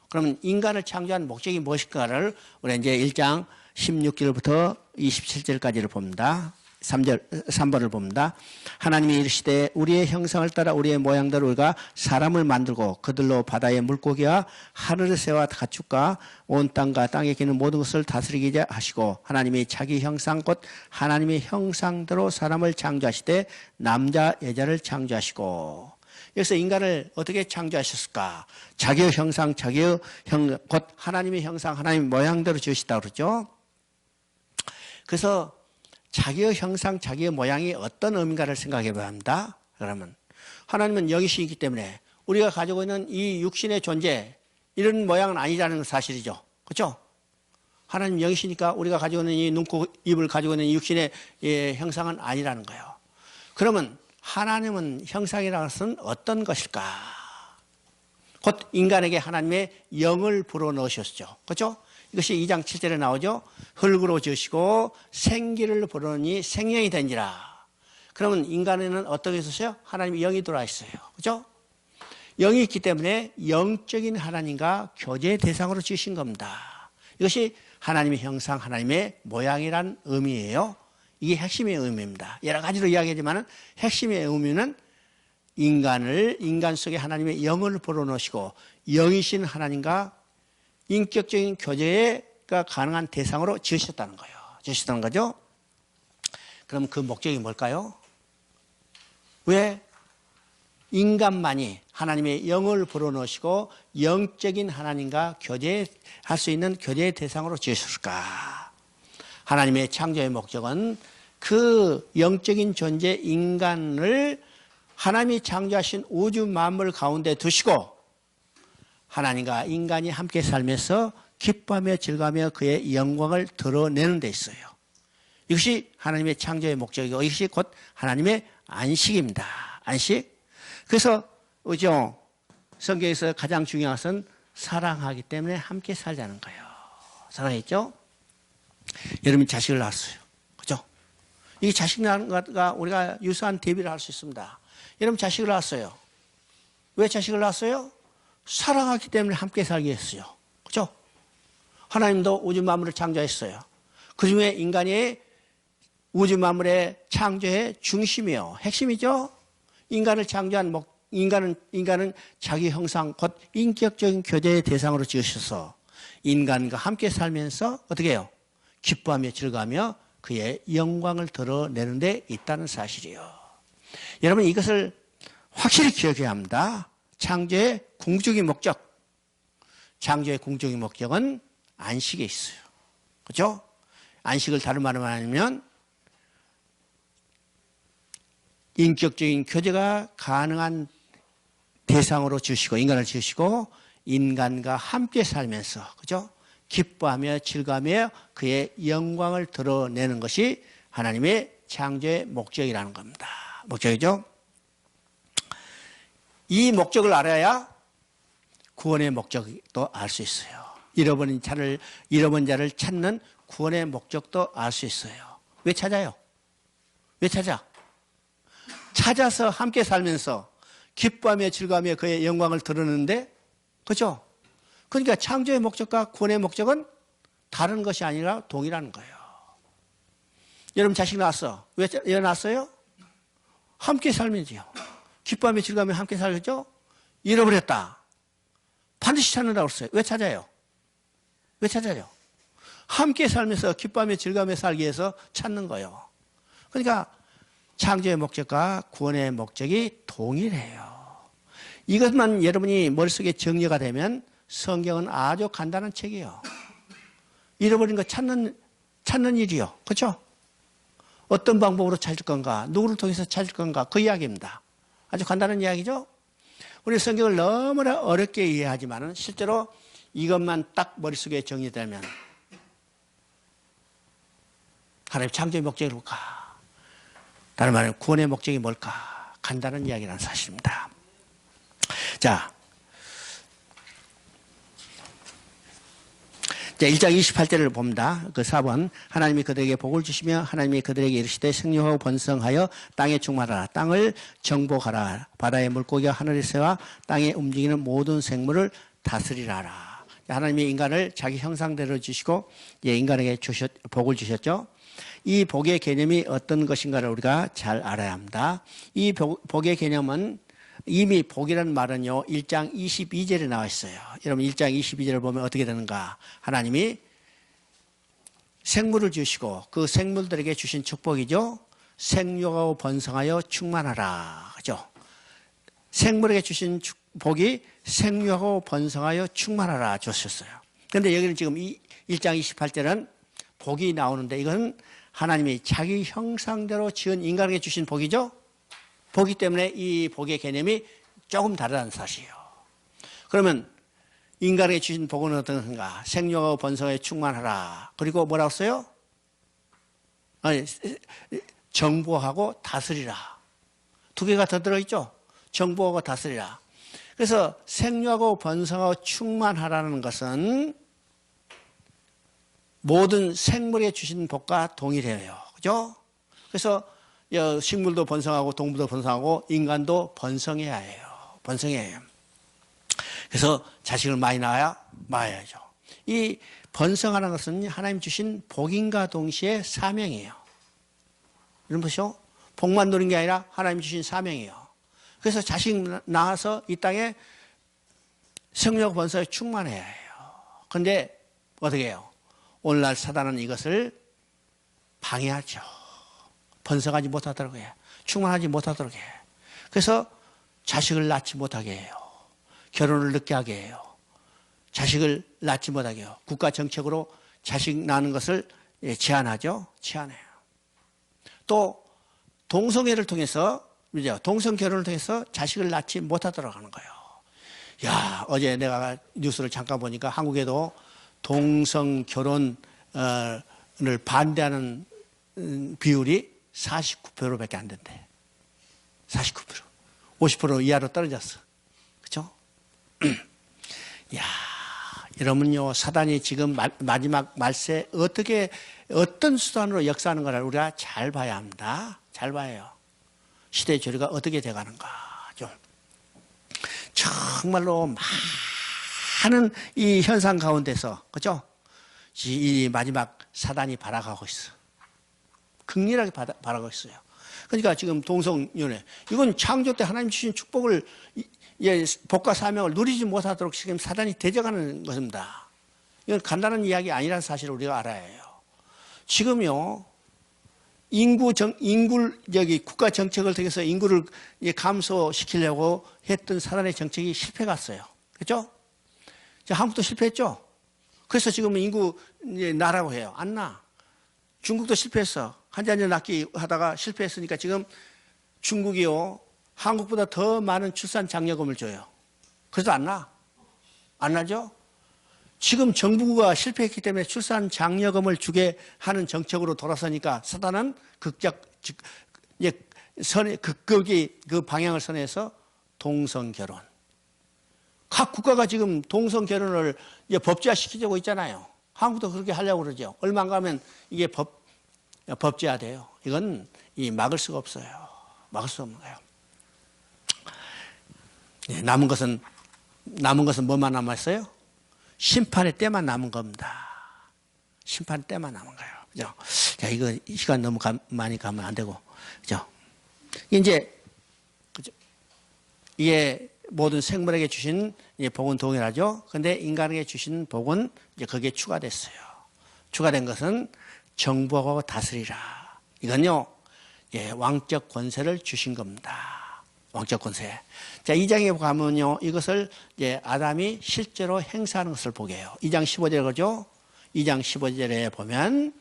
그러면 인간을 창조한 목적이 무엇일까를 우리 이제 1장 16절부터 27절까지를 봅니다. 3번을 봅니다. 하나님이 이르시되 우리의 형상을 따라 우리의 모양대로 우리가 사람을 만들고 그들로 바다의 물고기와 하늘의 새와 가축과 온 땅과 땅에 기는 모든 것을 다스리게 하시고 하나님이 자기 형상 곧 하나님의 형상대로 사람을 창조하시되 남자 여자를 창조하시고. 여기서 인간을 어떻게 창조하셨을까? 자기의 형상, 곧 하나님의 형상, 하나님의 모양대로 지으시다고 그러죠. 그래서 자기의 형상, 자기의 모양이 어떤 의미인가를 생각해 봐야 합니다. 그러면 하나님은 영이시기 때문에 우리가 가지고 있는 이 육신의 존재, 이런 모양은 아니라는 사실이죠. 그렇죠? 하나님 영이시니까 우리가 가지고 있는 이 눈, 코, 입을 가지고 있는 이 육신의 형상은 아니라는 거예요. 그러면 하나님은 형상이라는 것은 어떤 것일까? 곧 인간에게 하나님의 영을 불어넣으셨죠. 그렇죠? 이것이 2장 7절에 나오죠. 흙으로 지으시고 생기를 불어넣으니 생명이 된지라. 그러면 인간에는 어떤 게 있었어요? 하나님의 영이 들어와 있어요. 그죠? 영이 있기 때문에 영적인 하나님과 교제의 대상으로 지으신 겁니다. 이것이 하나님의 형상, 하나님의 모양이란 의미예요. 이게 핵심의 의미입니다. 여러 가지로 이야기하지만 핵심의 의미는 인간 속에 하나님의 영을 불어넣으시고 영이신 하나님과 인격적인 교제가 가능한 대상으로 지으셨다는 거예요. 지으셨다는 거죠. 그럼 그 목적이 뭘까요? 왜 인간만이 하나님의 영을 불어넣으시고 영적인 하나님과 교제할 수 있는 교제의 대상으로 지으셨을까? 하나님의 창조의 목적은 그 영적인 존재 인간을 하나님이 창조하신 우주 만물 가운데 두시고 하나님과 인간이 함께 살면서 기뻐하며 즐거워하며 그의 영광을 드러내는 데 있어요. 이것이 하나님의 창조의 목적이고 이것이 곧 하나님의 안식입니다. 안식. 그래서 그죠? 성경에서 가장 중요한 것은 사랑하기 때문에 함께 살자는 거예요. 사랑했죠? 여러분이 자식을 낳았어요. 그죠? 이 자식 낳는 것과 우리가 유사한 대비를 할 수 있습니다. 여러분 자식을 낳았어요. 왜 자식을 낳았어요? 사랑하기 때문에 함께 살게 했어요. 그죠? 하나님도 우주 만물을 창조했어요. 그 중에 인간이 우주 만물의 창조의 중심이요. 핵심이죠? 인간을 창조한 인간은 자기 형상, 곧 인격적인 교제의 대상으로 지으셔서 인간과 함께 살면서 어떻게 해요? 기뻐하며 즐거워하며 그의 영광을 드러내는 데 있다는 사실이요. 여러분 이것을 확실히 기억해야 합니다. 창조의 궁극적인 목적. 창조의 궁극적인 목적은 안식에 있어요. 그렇죠? 안식을 다른 말로 말하면 인격적인 교제가 가능한 대상으로 지으시고 인간을 지으시고 인간과 함께 살면서 그죠? 기뻐하며 즐거워하며 그의 영광을 드러내는 것이 하나님의 창조의 목적이라는 겁니다. 목적이죠. 이 목적을 알아야 구원의 목적도 알 수 있어요. 잃어버린 자를 찾는 구원의 목적도 알 수 있어요. 왜 찾아요? 왜 찾아? 찾아서 함께 살면서 기뻐하며 즐거워하며 그의 영광을 드러내는데 그렇죠? 그러니까 창조의 목적과 구원의 목적은 다른 것이 아니라 동일한 거예요. 여러분 자식 낳았어. 왜 낳았어요? 함께 살면서요. 기뻐하며 즐거워하며 함께 살겠죠? 잃어버렸다. 반드시 찾는다고 했어요. 왜 찾아요? 왜 찾아요? 함께 살면서 기뻐하며 즐거워하며 살기 위해서 찾는 거예요. 그러니까 창조의 목적과 구원의 목적이 동일해요. 이것만 여러분이 머릿속에 정리가 되면 성경은 아주 간단한 책이에요. 잃어버린 거 찾는 일이요. 그렇죠? 어떤 방법으로 찾을 건가? 누구를 통해서 찾을 건가? 그 이야기입니다. 아주 간단한 이야기죠? 우리 성경을 너무나 어렵게 이해하지만 실제로 이것만 딱 머릿속에 정리되면 하나님의 창조의 목적이 뭘까? 다른 말로 구원의 목적이 뭘까? 간단한 이야기라는 사실입니다. 자, 1장 28절을 봅니다. 그 4번. 하나님이 그들에게 복을 주시며 하나님이 그들에게 이르시되 생육하고 번성하여 땅에 충만하라. 땅을 정복하라. 바다의 물고기와 하늘의 새와 땅에 움직이는 모든 생물을 다스리라. 하나님이 인간을 자기 형상대로 주시고 인간에게 복을 주셨죠. 이 복의 개념이 어떤 것인가를 우리가 잘 알아야 합니다. 이 복의 개념은 이미 복이라는 말은요 1장 22절에 나와 있어요. 여러분 1장 22절을 보면 어떻게 되는가? 하나님이 생물을 주시고 그 생물들에게 주신 축복이죠. 생육하고 번성하여 충만하라. 그죠? 생물에게 주신 복이 생육하고 번성하여 충만하라 주셨어요. 그런데 여기는 지금 1장 28절은 복이 나오는데 이건 하나님이 자기 형상대로 지은 인간에게 주신 복이죠. 복이기 때문에 이 복의 개념이 조금 다르다는 사실이에요. 그러면 인간에게 주신 복은 어떤 건가? 생육하고 번성에 충만하라. 그리고 뭐라고 써요? 아니, 정보하고 다스리라. 두 개가 더 들어있죠? 정보하고 다스리라. 그래서 생육하고 번성하고 충만하라는 것은 모든 생물에 주신 복과 동일해요. 그죠? 그래서 식물도 번성하고 동물도 번성하고 인간도 번성해야 해요. 번성해야 해요. 그래서 자식을 많이 낳아야죠. 이 번성하는 것은 하나님 주신 복인과 동시에 사명이에요. 이런 것이요. 복만 누린 게 아니라 하나님 주신 사명이에요. 그래서 자식 낳아서 이 땅에 성령 번성에 충만해야 해요. 그런데 어떻게 해요? 오늘날 사단은 이것을 방해하죠. 번성하지 못하도록 해요. 충만하지 못하도록 해요. 그래서 자식을 낳지 못하게 해요. 결혼을 늦게 하게 해요. 자식을 낳지 못하게 해요. 국가 정책으로 자식 낳는 것을 제한하죠. 제한해요. 또 동성애를 통해서, 동성 결혼을 통해서 자식을 낳지 못하도록 하는 거예요. 야, 어제 내가 뉴스를 잠깐 보니까 한국에도 동성 결혼을 반대하는 비율이 49%밖에 안 된대. 49%. 50% 이하로 떨어졌어. 그렇죠? 야, 여러분요, 사단이 지금 마지막 말세 어떤 수단으로 역사하는 걸 우리가 잘 봐야 합니다. 잘 봐야 해요. 시대의 조류가 어떻게 돼가는가. 정말로 많은 이 현상 가운데서, 그죠? 이 마지막 사단이 발악하고 있어. 극렬하게 발악하고 있어요. 그러니까 지금 동성연애, 이건 창조 때 하나님 주신 축복을, 복과 사명을 누리지 못하도록 지금 사단이 대적하는 것입니다. 이건 간단한 이야기 아니라는 사실을 우리가 알아야 해요. 지금요, 국가 정책을 통해서 인구를 감소시키려고 했던 사단의 정책이 실패 갔어요. 그렇죠? 한국도 실패했죠? 그래서 지금 인구 나라고 해요. 안 나. 중국도 실패했어. 한자년 낳기 하다가 실패했으니까 지금 중국이요, 한국보다 더 많은 출산 장려금을 줘요. 그래도 안 나. 안 나죠? 지금 정부가 실패했기 때문에 출산 장려금을 주게 하는 정책으로 돌아서니까 사단은 극극이 그 방향을 선해서 동성 결혼. 각 국가가 지금 동성 결혼을 법제화시키려고 있잖아요. 한국도 그렇게 하려고 그러죠. 얼마 안 가면 이게 법제화돼요. 이건 막을 수가 없어요. 막을 수 없는 거예요. 남은 것은 뭐만 남았어요? 심판의 때만 남은 겁니다. 심판의 때만 남은 거예요. 그죠? 자, 이거 시간 너무 많이 가면 안 되고, 그죠? 이제, 그죠? 이게 모든 생물에게 주신 복은 동일하죠? 근데 인간에게 주신 복은 이제 거기에 추가됐어요. 추가된 것은 정복하고 다스리라. 이건요, 왕적 권세를 주신 겁니다. 왕적 권세. 자, 2장에 가면요, 이것을 아담이 실제로 행사하는 것을 보게 해요. 2장 15절 그죠? 2장 15절에 보면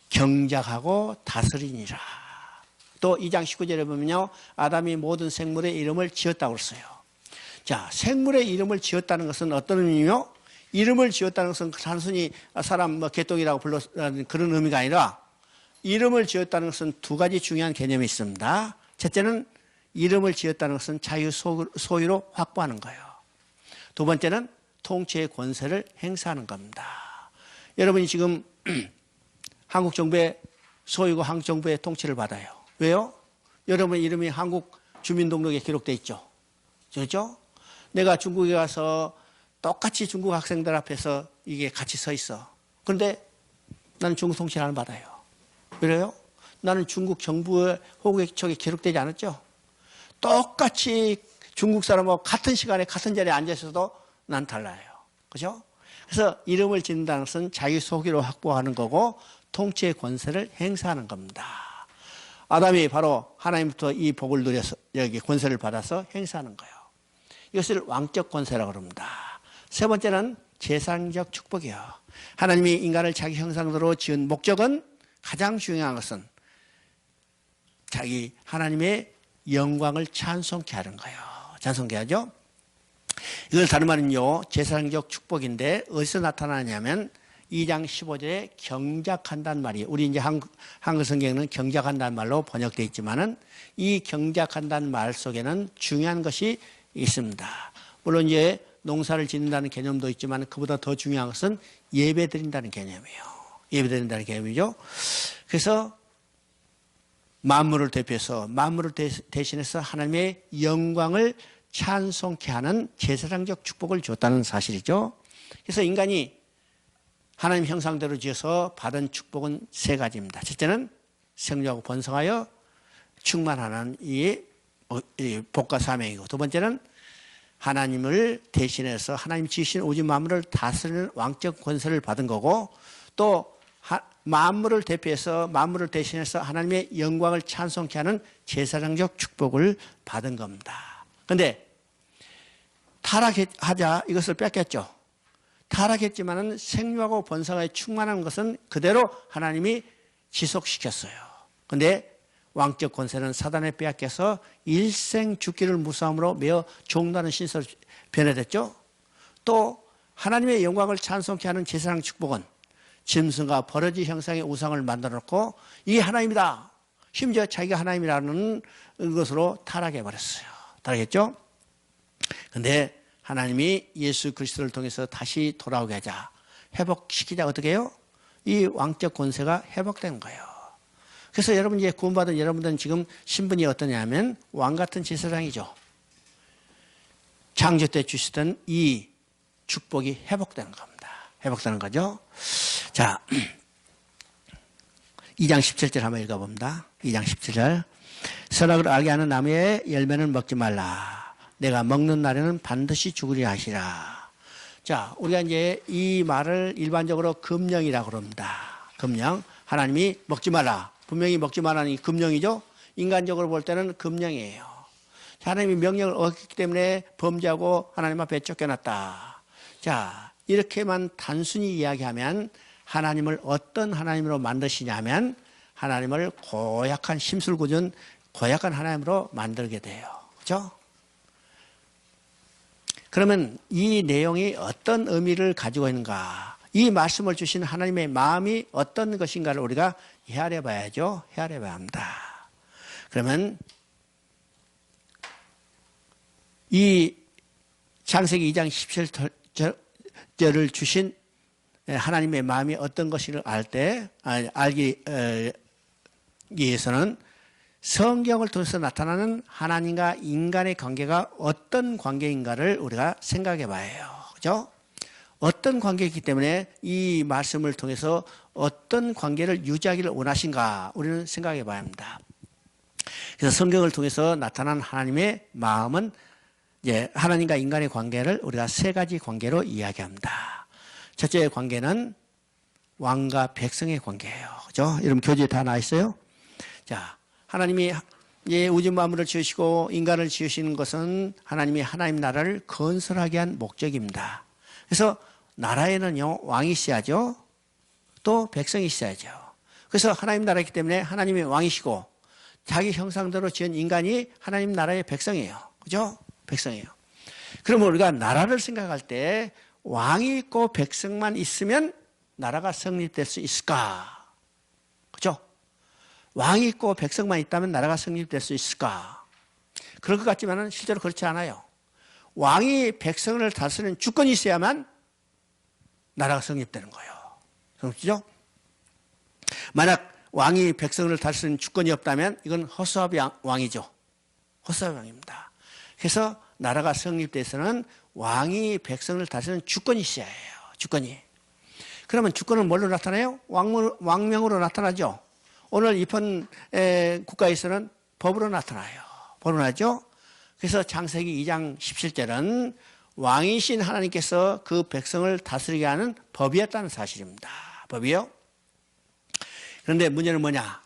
경작하고 다스리니라. 또 2장 19절에 보면요, 아담이 모든 생물의 이름을 지었다고 그랬어요. 자, 생물의 이름을 지었다는 것은 어떤 의미요? 이름을 지었다는 것은 단순히 사람 개똥이라고 불렀다는 그런 의미가 아니라, 이름을 지었다는 것은 두 가지 중요한 개념이 있습니다. 첫째는 이름을 지었다는 것은 자유 소유로 확보하는 거예요. 두 번째는 통치의 권세를 행사하는 겁니다. 여러분이 지금 한국 정부의 소유고 한국 정부의 통치를 받아요. 왜요? 여러분 이름이 한국 주민등록에 기록되어 있죠. 그렇죠? 내가 중국에 가서 똑같이 중국 학생들 앞에서 이게 같이 서 있어. 그런데 나는 중국 통치를 안 받아요. 왜요? 나는 중국 정부의 호국에 기록되지 않았죠. 똑같이 중국 사람하고 같은 시간에 같은 자리에 앉아 있어도 난 달라요. 그죠? 그래서 이름을 짓는다는 것은 자기 소유로 확보하는 거고 통치의 권세를 행사하는 겁니다. 아담이 바로 하나님부터 이 복을 누려서 여기 권세를 받아서 행사하는 거예요. 이것을 왕적 권세라고 합니다. 세 번째는 재상적 축복이에요. 하나님이 인간을 자기 형상대로 지은 목적은, 가장 중요한 것은 자기 하나님의 영광을 찬송케 하는 거예요. 찬송케 하죠. 이걸 다른 말은요, 재상적 축복인데 어디서 나타나냐면 2장 15절에 경작한다는 말이에요. 우리 이제 한글 성경에는 경작한다는 말로 번역되어 있지만은 이 경작한다는 말 속에는 중요한 것이 있습니다. 물론 이제 농사를 짓는다는 개념도 있지만 그보다 더 중요한 것은 예배 드린다는 개념이에요. 예배 드린다는 개념이죠. 그래서 만물을 대표해서 만물을 대신해서 하나님의 영광을 찬송케 하는 제사장적 축복을 줬다는 사실이죠. 그래서 인간이 하나님 형상대로 지어서 받은 축복은 세 가지입니다. 첫째는 생육하고 번성하여 충만하는 이 복과 사명이고, 두 번째는 하나님을 대신해서 하나님 지으신 오직 만물을 다스리는 왕적 권세를 받은 거고, 또 만물을 대표해서 만물을 대신해서 하나님의 영광을 찬송케 하는 제사장적 축복을 받은 겁니다. 그런데 타락하자 이것을 뺏겼죠. 타락했지만은 생육하고 번성하여 충만한 것은 그대로 하나님이 지속시켰어요. 그런데 왕적 권세는 사단에 빼앗겨서 일생 죽기를 무서움으로 매어 종다는 신세로 변해됐죠. 또 하나님의 영광을 찬송케 하는 제사장 축복은 짐승과 버러지 형상의 우상을 만들어 놓고 이게 하나님이다, 심지어 자기가 하나님이라는 것으로 타락해버렸어요. 타락했죠. 그런데 하나님이 예수 그리스도를 통해서 다시 돌아오게 하자, 회복시키자. 어떻게 해요? 이 왕적 권세가 회복된 거예요. 그래서 여러분, 이제 구원받은 여러분들은 지금 신분이 어떠냐면 왕같은 제사장이죠. 창조 때 주시던 이 축복이 회복되는 겁니다. 회복되는 거죠. 자, 2장 17절 한번 읽어봅니다. 2장 17절. 선악을 알게 하는 나무의 열매는 먹지 말라. 내가 먹는 날에는 반드시 죽으리라 하시라. 자, 우리가 이제 이 말을 일반적으로 금령이라고 그럽니다. 금령. 하나님이 먹지 말라. 분명히 먹지 말라는 이 금령이죠. 인간적으로 볼 때는 금령이에요. 하나님이 명령을 어겼기 때문에 범죄하고 하나님 앞에 쫓겨났다. 자, 이렇게만 단순히 이야기하면 하나님을 어떤 하나님으로 만드시냐면 하나님을 고약한 심술궂은 고약한 하나님으로 만들게 돼요. 그렇죠? 그러면 이 내용이 어떤 의미를 가지고 있는가? 이 말씀을 주신 하나님의 마음이 어떤 것인가를 우리가 헤아려 봐야죠. 헤아려 봐야 합니다. 그러면 이 창세기 2장 17절을 주신 하나님의 마음이 어떤 것인지를 알기 위해서는 성경을 통해서 나타나는 하나님과 인간의 관계가 어떤 관계인가를 우리가 생각해 봐야 해요. 그죠? 어떤 관계이기 때문에 이 말씀을 통해서 어떤 관계를 유지하기를 원하신가 우리는 생각해 봐야 합니다. 그래서 성경을 통해서 나타난 하나님의 마음은 이제 하나님과 인간의 관계를 우리가 세 가지 관계로 이야기합니다. 첫째 관계는 왕과 백성의 관계예요. 그죠? 여러분 교재에 다 나와 있어요. 자, 하나님이 우주 만물을 지으시고 인간을 지으시는 것은 하나님이 하나님 나라를 건설하게 한 목적입니다. 그래서 나라에는요, 왕이 있어야죠. 또 백성이 있어야죠. 그래서 하나님 나라이기 때문에 하나님이 왕이시고 자기 형상대로 지은 인간이 하나님 나라의 백성이에요. 그죠? 백성이에요. 그러면 우리가 나라를 생각할 때 왕이 있고 백성만 있으면 나라가 성립될 수 있을까? 그죠? 왕이 있고 백성만 있다면 나라가 성립될 수 있을까? 그럴 것 같지만 실제로 그렇지 않아요. 왕이 백성을 다스리는 주권이 있어야만 나라가 성립되는 거예요. 그렇죠? 만약 왕이 백성을 다스리는 주권이 없다면 이건 허수아비 왕이죠. 허수아비 왕입니다. 그래서 나라가 성립돼서는 왕이 백성을 다스리는 주권이 있어야 해요. 주권이. 그러면 주권은 뭘로 나타나요? 왕명으로 나타나죠. 오늘 이번 국가에서는 법으로 나타나요. 법으로 나죠. 그래서 창세기 2장 17절은 왕이신 하나님께서 그 백성을 다스리게 하는 법이었다는 사실입니다. 법이요. 그런데 문제는 뭐냐?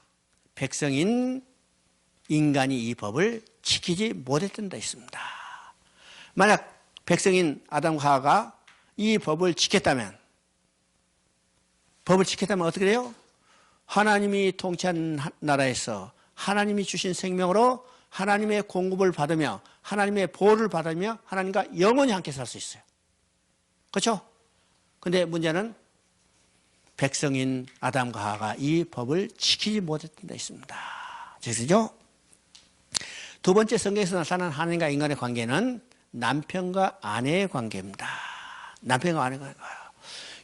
백성인 인간이 이 법을 지키지 못했던 데 있습니다. 만약 백성인 아담과 하와가 이 법을 지켰다면 어떻게 돼요? 하나님이 통치하는 나라에서 하나님이 주신 생명으로 하나님의 공급을 받으며 하나님의 보호를 받으며 하나님과 영원히 함께 살 수 있어요. 그렇죠? 근데 문제는 백성인 아담과 하와가 이 법을 지키지 못했던 데 있습니다. 그래서죠? 두 번째 성경에서 나타난 하나님과 인간의 관계는 남편과 아내의 관계입니다. 남편과 아내의 관계예요.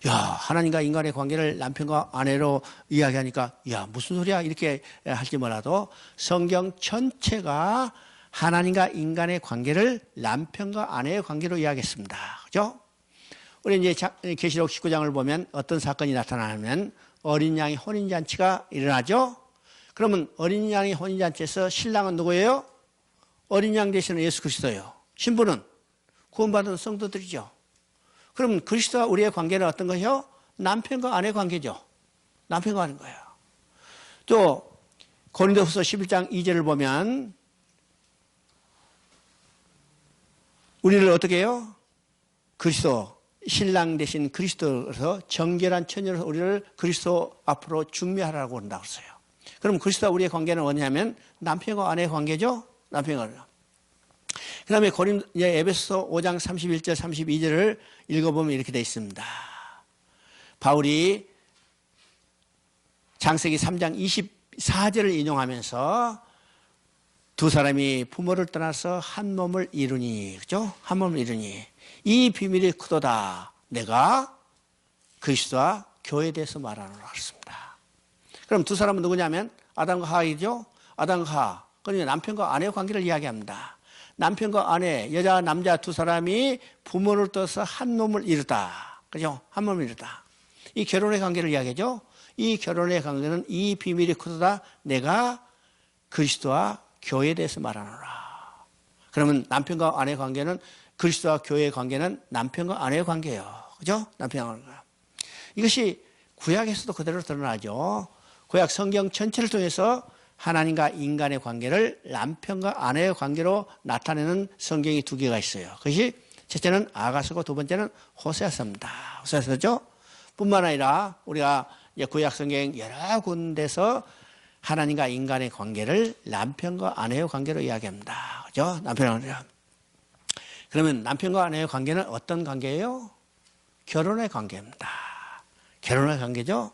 야, 하나님과 인간의 관계를 남편과 아내로 이야기하니까 야, 무슨 소리야 이렇게 할지 몰라도 성경 전체가 하나님과 인간의 관계를 남편과 아내의 관계로 이야기했습니다. 그죠? 우리 이제 계시록 19장을 보면 어떤 사건이 나타나면 어린 양의 혼인잔치가 일어나죠? 그러면 어린 양의 혼인잔치에서 신랑은 누구예요? 어린 양 되시는 예수 그리스도예요. 신부는 구원받은 성도들이죠. 그럼 그리스도와 우리의 관계는 어떤 것이요? 남편과 아내 관계죠. 남편과 하는 거예요. 또 고린도후서 11장 2절을 보면 우리를 어떻게 해요? 그리스도 신랑 되신 그리스도로서 정결한 처녀로서 우리를 그리스도 앞으로 중매하라고 한다고 했어요. 그럼 그리스도와 우리의 관계는 뭐냐면 남편과 아내의 관계죠. 남편과 아내. 그 다음에 에베소서 5장 31절 32절을 읽어보면 이렇게 되어 있습니다. 바울이 창세기 3장 24절을 인용하면서 두 사람이 부모를 떠나서 한 몸을 이루니, 그죠? 한 몸을 이루니 이 비밀이 크도다. 내가 그리스도와 교회에 대해서 말하노라 그랬습니다. 그럼 두 사람은 누구냐면 아담과 하와이죠. 아담과 하와. 그러니까 남편과 아내의 관계를 이야기합니다. 남편과 아내, 여자, 남자 두 사람이 부모를 떠서 한 몸을 이루다. 그죠? 한 몸을 이루다. 이 결혼의 관계를 이야기하죠. 이 결혼의 관계는 이 비밀이 크도다. 내가 그리스도와 교회에 대해서 말하노라. 그러면 남편과 아내의 관계는 그리스도와 교회의 관계는 남편과 아내의 관계예요. 그죠? 남편과 아내의 관계. 이것이 구약에서도 그대로 드러나죠. 구약 성경 전체를 통해서 하나님과 인간의 관계를 남편과 아내의 관계로 나타내는 성경이 두 개가 있어요. 그것이 첫째는 아가서고 두 번째는 호세아서입니다. 호세아서죠. 뿐만 아니라 우리가 구약 성경 여러 군데서 하나님과 인간의 관계를 남편과 아내의 관계로 이야기합니다. 그죠? 남편과 아내. 그러면 남편과 아내의 관계는 어떤 관계예요? 결혼의 관계입니다. 결혼의 관계죠.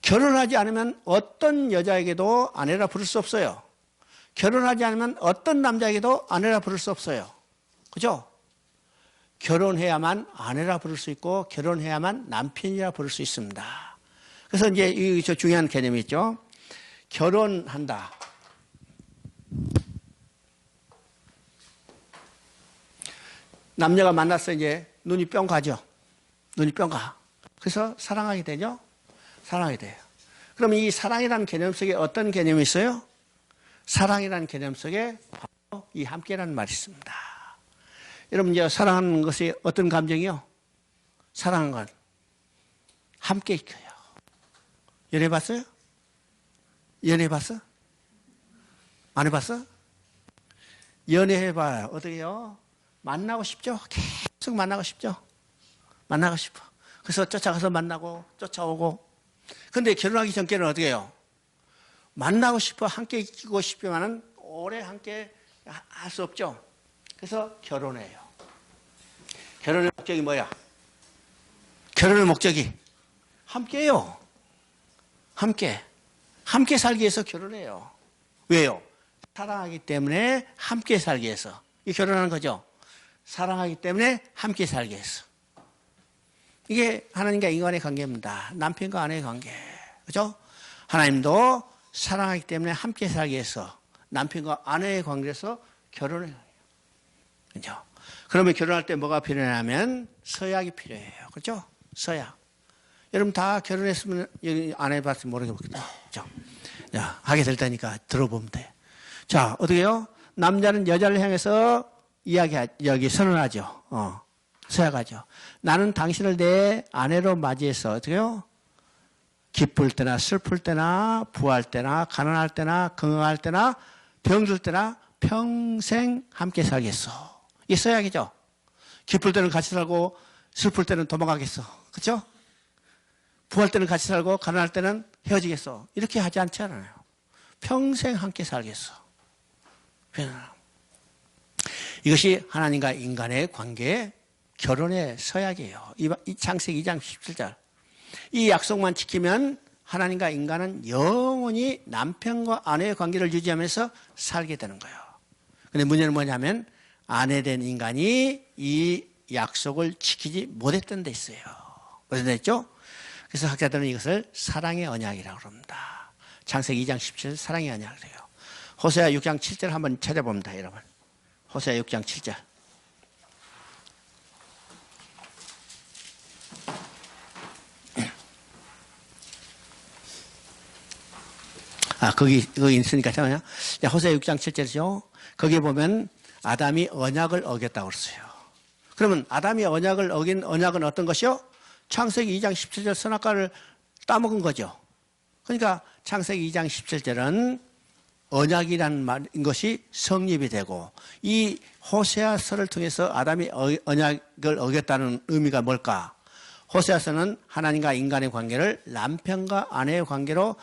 결혼하지 않으면 어떤 여자에게도 아내라 부를 수 없어요. 결혼하지 않으면 어떤 남자에게도 아내라 부를 수 없어요. 그죠? 결혼해야만 아내라 부를 수 있고 결혼해야만 남편이라 부를 수 있습니다. 그래서 이제 이 중요한 개념이 있죠. 결혼한다. 남녀가 만나서 이제 눈이 뿅 가죠. 눈이 뿅 가. 그래서 사랑하게 되죠. 사랑하게 돼요. 그럼 이 사랑이라는 개념 속에 어떤 개념이 있어요? 사랑이라는 개념 속에 바로 이 함께라는 말이 있습니다. 여러분 이제 사랑하는 것이 어떤 감정이요? 사랑하는 건 함께 있어요. 연애해봤어요? 연애해봤어? 안 해봤어? 연애해봐요. 어떻게 해요? 만나고 싶죠? 계속 만나고 싶죠? 만나고 싶어. 그래서 쫓아가서 만나고 쫓아오고. 근데 결혼하기 전께는 어떻게 해요? 만나고 싶어 함께 있고 싶지만은 오래 함께 할 수 없죠. 그래서 결혼해요. 결혼의 목적이 뭐야? 결혼의 목적이 함께요. 함께 살기 위해서 결혼해요. 왜요? 사랑하기 때문에 함께 살기 위해서. 이 결혼하는 거죠. 사랑하기 때문에 함께 살기 위해서. 이게 하나님과 인간의 관계입니다. 남편과 아내의 관계. 그죠? 하나님도 사랑하기 때문에 함께 살기 위해서 남편과 아내의 관계에서 결혼을 해요. 그죠? 그러면 결혼할 때 뭐가 필요하냐면 서약이 필요해요. 그죠? 서약. 여러분 다 결혼했으면 안 해봤으면 모르겠겠죠. 그죠? 자, 하게 될 테니까 들어보면 돼. 자, 어떻게 해요? 남자는 여자를 향해서 여기 선언하죠. 서약하죠. 나는 당신을 내 아내로 맞이해서 어떻게 해요? 기쁠 때나 슬플 때나 부할 때나 가난할 때나 건강할 때나 병들 때나 평생 함께 살겠어. 이게 서약이죠. 기쁠 때는 같이 살고 슬플 때는 도망가겠어. 그렇죠? 부할 때는 같이 살고 가난할 때는 헤어지겠어. 이렇게 하지 않지 않아요. 평생 함께 살겠어. 이것이 하나님과 인간의 관계의 결혼의 서약이에요. 이 창세기 2장 17절. 이 약속만 지키면 하나님과 인간은 영원히 남편과 아내의 관계를 유지하면서 살게 되는 거예요. 그런데 문제는 뭐냐면 아내된 인간이 이 약속을 지키지 못했던 데 있어요. 어디다 했죠? 그래서 학자들은 이것을 사랑의 언약이라고 합니다. 창세기 2장 17절 사랑의 언약이래요. 호세아 6장 7절 한번 찾아봅니다, 여러분. 호세아 6장 7절. 거기 있으니까 잠깐만요. 호세아 6장 7절이죠. 거기 보면 아담이 언약을 어겼다고 그랬어요. 그러면 아담이 언약을 어긴 언약은 어떤 것이요? 창세기 2장 17절 선악과를 따먹은 거죠. 그러니까 창세기 2장 17절은 언약이라는 것이 성립이 되고 이 호세아서를 통해서 아담이 언약을 어겼다는 의미가 뭘까? 호세아서는 하나님과 인간의 관계를 남편과 아내의 관계로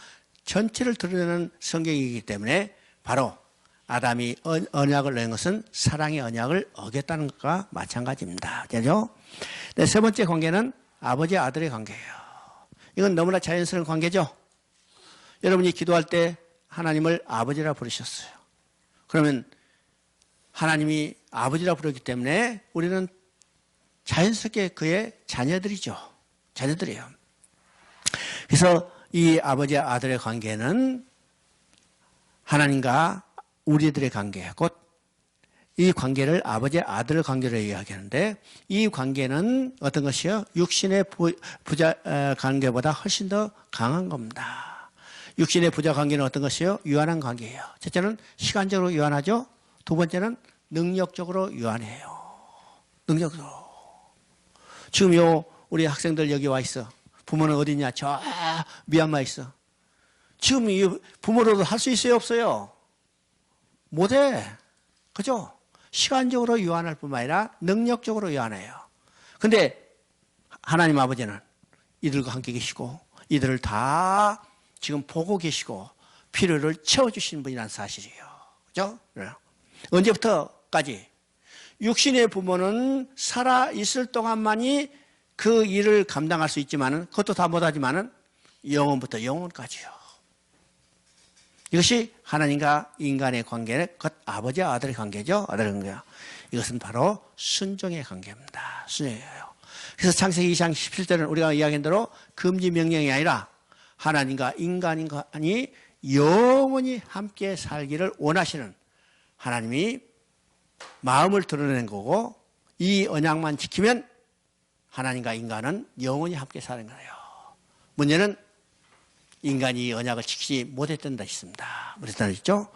전체를 드러내는 성경이기 때문에 바로 아담이 언약을 낸 것은 사랑의 언약을 어겼다는 것과 마찬가지입니다. 그죠? 네, 세 번째 관계는 아버지 아들의 관계예요. 이건 너무나 자연스러운 관계죠. 여러분이 기도할 때 하나님을 아버지라 부르셨어요. 그러면 하나님이 아버지라 부르기 때문에 우리는 자연스럽게 그의 자녀들이죠. 자녀들이에요. 그래서 이 아버지 아들의 관계는 하나님과 우리들의 관계, 곧 이 관계를 아버지 아들 관계로 이야기하는데 이 관계는 어떤 것이요? 육신의 부자 관계보다 훨씬 더 강한 겁니다. 육신의 부자 관계는 어떤 것이요? 유한한 관계예요. 첫째는 시간적으로 유한하죠. 두 번째는 능력적으로 유한해요. 능력적으로. 지금 우리 학생들 여기 와 있어. 부모는 어디 있냐? 저 미얀마에 있어. 지금 이 부모로도 할 수 있어요? 없어요? 못해. 그죠? 시간적으로 유한할 뿐만 아니라 능력적으로 유한해요. 근데 하나님 아버지는 이들과 함께 계시고 이들을 다 지금 보고 계시고 필요를 채워주시는 분이라는 사실이에요. 그죠? 언제부터까지? 육신의 부모는 살아있을 동안만이 그 일을 감당할 수 있지만은 그것도 다 못하지만은 영원부터 영원까지요. 이것이 하나님과 인간의 관계는 곧 아버지와 아들의 관계죠. 아들의 관계. 이것은 바로 순종의 관계입니다. 순종이에요. 그래서 창세기 2장 17절은 우리가 이야기한 대로 금지 명령이 아니라 하나님과 인간이 영원히 함께 살기를 원하시는 하나님이 마음을 드러내는 거고 이 언약만 지키면 하나님과 인간은 영원히 함께 사는 거예요. 문제는 인간이 이 언약을 지키지 못했던 데 있습니다. 못했던 데 있죠?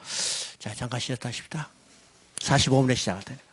자, 잠깐 쉬었다 싶다. 45분에 시작할 테니까.